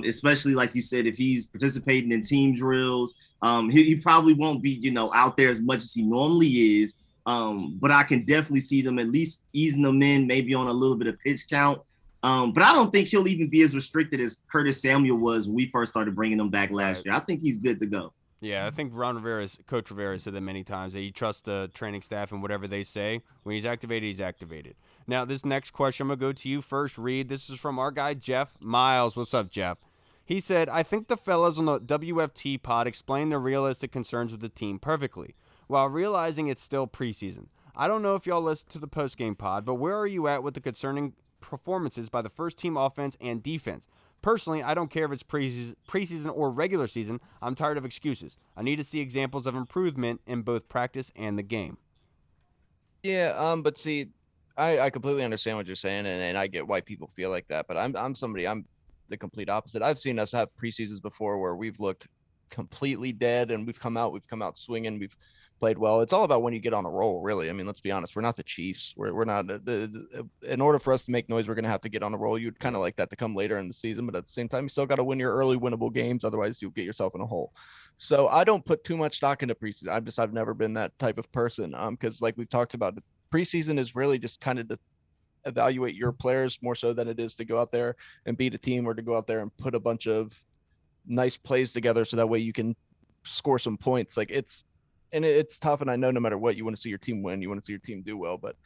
especially like you said, if he's participating in team drills. He probably won't be, out there as much as he normally is, but I can definitely see them at least easing them in, maybe on a little bit of pitch count. But I don't think he'll even be as restricted as Curtis Samuel was when we first started bringing him back last year. I think he's good to go. Yeah, I think Coach Rivera said that many times, that he trusts the training staff and whatever they say. When he's activated, he's activated. Now, this next question, I'm going to go to you first, Reed. This is from our guy, Jeff Miles. What's up, Jeff? He said, I think the fellas on the WFT pod explained the realistic concerns with the team perfectly, while realizing it's still preseason. I don't know if y'all listen to the postgame pod, but where are you at with the concerning performances by the first team offense and defense? Personally, I don't care if it's preseason or regular season. I'm tired of excuses. I need to see examples of improvement in both practice and the game. Yeah, but see, I completely understand what you're saying, and I get why people feel like that. But I'm the complete opposite. I've seen us have preseasons before where we've looked completely dead, and we've come out swinging, we've played well. It's all about when you get on a roll, really. I mean, let's be honest. We're not the Chiefs. We're not. In order for us to make noise, we're gonna have to get on a roll. You'd kind of like that to come later in the season, but at the same time, you still got to win your early winnable games. Otherwise, you'll get yourself in a hole. So I don't put too much stock into preseason. I've never been that type of person. Because like we've talked about, preseason is really just kind of to evaluate your players more so than it is to go out there and beat a team or to go out there and put a bunch of nice plays together so that way you can score some points. Like it's tough, and I know no matter what, you want to see your team win, you want to see your team do well, but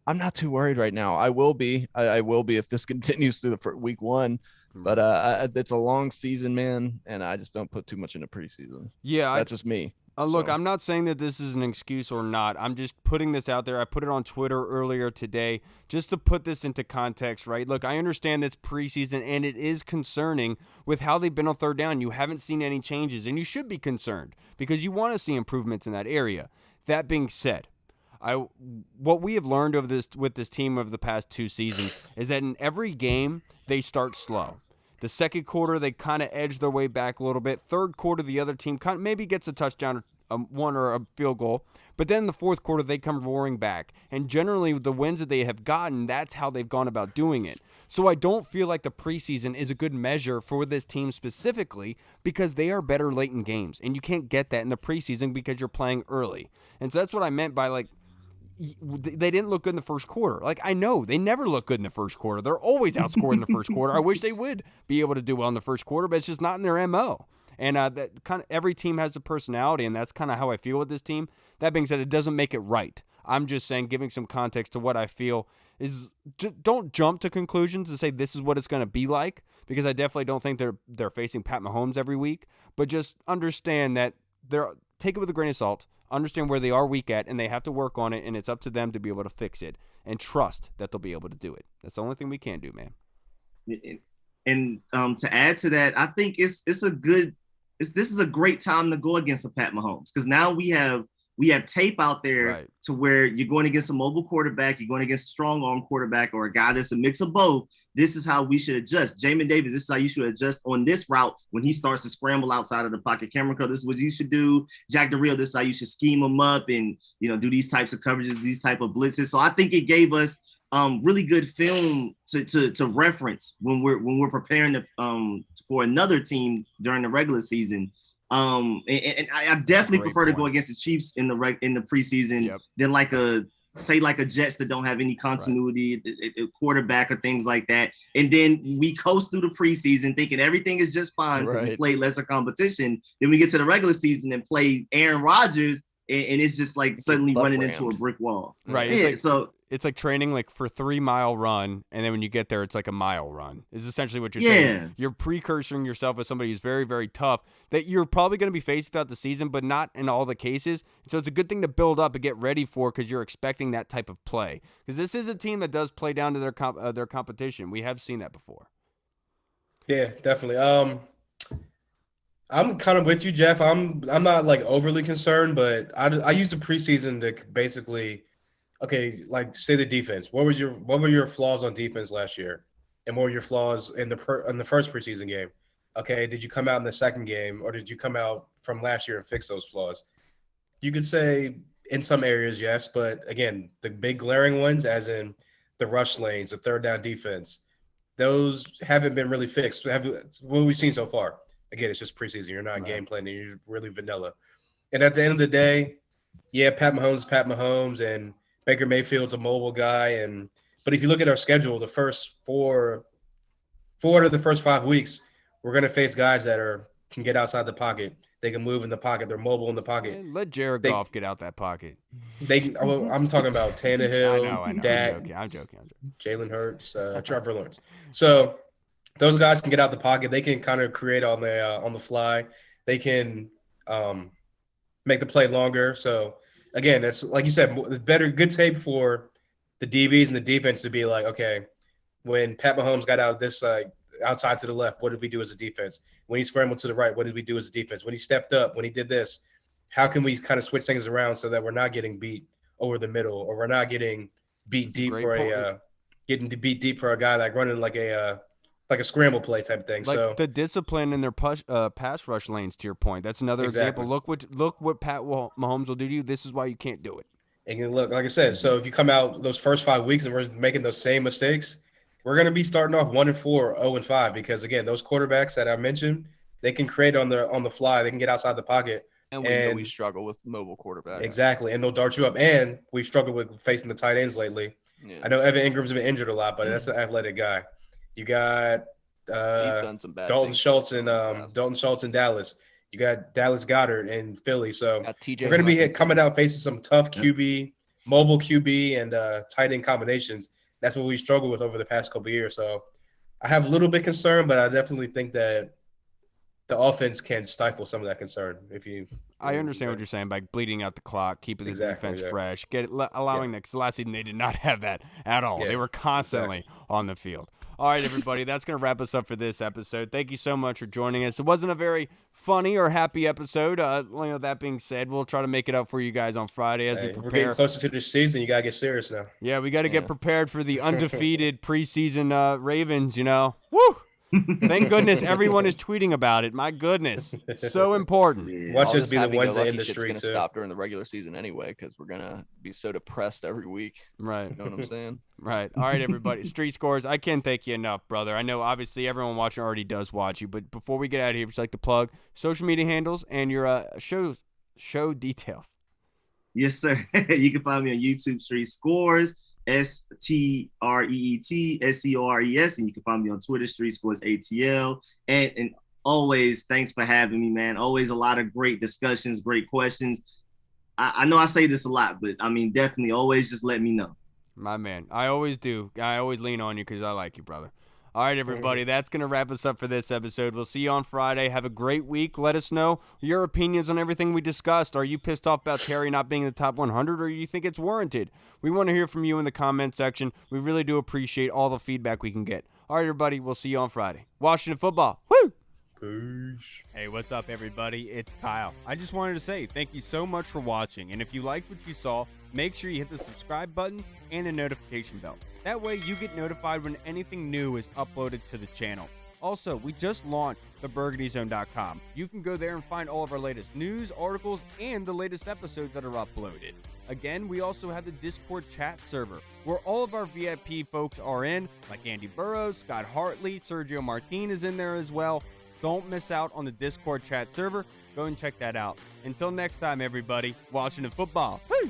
I'm not too worried right now. I will be if this continues through the week one. But it's a long season, man, and I just don't put too much into preseason. Yeah, that's just me. Look, I'm not saying that this is an excuse or not. I'm just putting this out there. I put it on Twitter earlier today just to put this into context, right? Look, I understand it's preseason, and it is concerning with how they've been on third down. You haven't seen any changes, and you should be concerned because you want to see improvements in that area. That being said, what we have learned with this team over the past 2 seasons is that in every game, they start slow. The second quarter, they kind of edge their way back a little bit. Third quarter, the other team kind of maybe gets a touchdown or one or a field goal. But then in the fourth quarter, they come roaring back. And generally, the wins that they have gotten, that's how they've gone about doing it. So I don't feel like the preseason is a good measure for this team specifically because they are better late in games. And you can't get that in the preseason because you're playing early. And so that's what I meant by like, they didn't look good in the first quarter. Like, I know they never look good in the first quarter. They're always outscored in the first quarter. I wish they would be able to do well in the first quarter, but it's just not in their MO. And that kind of every team has a personality, and that's kind of how I feel with this team. That being said, it doesn't make it right. I'm just saying, giving some context to what I feel is don't jump to conclusions and say this is what it's going to be like, because I definitely don't think they're facing Pat Mahomes every week, but just understand that take it with a grain of salt. Understand where they are weak at, and they have to work on it, and it's up to them to be able to fix it, and trust that they'll be able to do it. That's the only thing we can do, man. And to add to that, I think this is a great time to go against a Pat Mahomes, because now we have tape out there to where you're going against a mobile quarterback, you're going against a strong arm quarterback, or a guy that's a mix of both. This is how we should adjust. Jamin Davis, this is how you should adjust on this route when he starts to scramble outside of the pocket. Cameron Curl, this is what you should do. Jack DeReal, this is how you should scheme him up and, do these types of coverages, these type of blitzes. So I think it gave us really good film to reference when we're preparing for another team during the regular season. And I definitely prefer to go against the Chiefs in the preseason than like a Jets that don't have any continuity, a quarterback or things like that. And then we coast through the preseason thinking everything is just fine because we play lesser competition. Then we get to the regular season and play Aaron Rodgers, and it's just like suddenly running into a brick wall. Right. Yeah, it's like training like for 3-mile run, and then when you get there, it's like a mile run. Is essentially what you're saying. You're precursoring yourself as somebody who's very, very tough that you're probably going to be faced throughout the season, but not in all the cases. So it's a good thing to build up and get ready for because you're expecting that type of play. Because this is a team that does play down to their competition. We have seen that before. Yeah, definitely. I'm kind of with you, Jeff. I'm not like overly concerned, but I use the preseason to basically. Okay, like say the defense. What were your flaws on defense last year, and what were your flaws in the first preseason game? Okay, did you come out in the second game, or did you come out from last year and fix those flaws? You could say in some areas yes, but again, the big glaring ones, as in the rush lanes, the third down defense, those haven't been really fixed. What we've seen so far. Again, it's just preseason. You're not game planning. You're really vanilla. And at the end of the day, yeah, Pat Mahomes, and Baker Mayfield's a mobile guy, but if you look at our schedule, the first four out of the first 5 weeks, we're gonna face guys that can get outside the pocket. They can move in the pocket. They're mobile in the pocket. Man, let Jared Goff get out that pocket. I'm talking about Tannehill, I know. Dak, I'm joking. Jalen Hurts, Trevor Lawrence. So those guys can get out the pocket. They can kind of create on the fly. They can make the play longer. So. Again, it's like you said, good tape for the DBs and the defense to be like, okay, when Pat Mahomes got out this outside to the left, what did we do as a defense? When he scrambled to the right, what did we do as a defense? When he stepped up, when he did this, how can we kind of switch things around so that we're not getting beat over the middle, or we're not getting beat That's a deep great for point. getting to beat deep for a guy like running like a scramble play type thing. Like So the discipline in their pass rush lanes. To your point, that's another Exactly. example. Look what Mahomes will do to you. This is why you can't do it. and you look, like I said, so if you come out those first 5 weeks and we're making those same mistakes, we're going to be starting off 1-4, 0-5, because again, those quarterbacks that I mentioned, they can create on the fly. They can get outside the pocket. And we know we struggle with mobile quarterbacks. Exactly, and they'll dart you up. And we've struggled with facing the tight ends lately. Yeah. I know Evan Ingram's been injured a lot, but that's an athletic guy. You got He's done some bad Dalton things Schultz in in the past. Dalton Schultz in Dallas. You got Dallas Goddard in Philly. So Got TJ we're going to be Hawkinson. coming out facing some tough QB, mobile QB, and tight end combinations. That's what we struggled with over the past couple of years. So I have a little bit concern, but I definitely think that the offense can stifle some of that concern. I understand what you're saying by bleeding out the clock, keeping the Exactly, defense yeah. fresh, allowing that. Because last season they did not have that at all. Yeah, They were constantly on the field. All right, everybody, that's going to wrap us up for this episode. Thank you so much for joining us. It wasn't a very funny or happy episode. That being said, we'll try to make it up for you guys on Friday as we We're prepare. getting closer to the season. You got to get serious now. Yeah, we got to get Yeah. prepared for the undefeated preseason Ravens, Woo! Thank goodness everyone is tweeting about it. My goodness. So important. Yeah. Watch All us this be the happy ones that go in the lucky shit's street gonna too. stop during the regular season anyway, because we're gonna be so depressed every week. Right. You know what I'm saying? Right. All right, everybody. Street Scores, I can't thank you enough, brother. I know obviously everyone watching already does watch you, but before we get out of here, would you like to plug social media handles and your show details? Yes, sir. You can find me on YouTube, Street Scores, STREET SCORES, and you can find me on Twitter, Street Scores ATL. And always, thanks for having me, man. Always a lot of great discussions, great questions. I know I say this a lot, but I mean, definitely always just let me know. My man. I always do. I always lean on you because I like you, brother. All right, everybody, that's going to wrap us up for this episode. We'll see you on Friday. Have a great week. Let us know your opinions on everything we discussed. Are you pissed off about Terry not being in the top 100, or do you think it's warranted? We want to hear from you in the comment section. We really do appreciate all the feedback we can get. All right, everybody, we'll see you on Friday. Washington football. Woo! Peace. Hey, what's up, everybody? It's Kyle. I just wanted to say thank you so much for watching, and if you liked what you saw, make sure you hit the subscribe button and the notification bell. That way you get notified when anything new is uploaded to the channel. Also, we just launched theburgundyzone.com. You can go there and find all of our latest news, articles, and the latest episodes that are uploaded. Again, we also have the Discord chat server, where all of our VIP folks are in, like Andy Burrows, Scott Hartley, Sergio Martin is in there as well. Don't miss out on the Discord chat server. Go and check that out. Until next time, everybody, Washington football. Woo!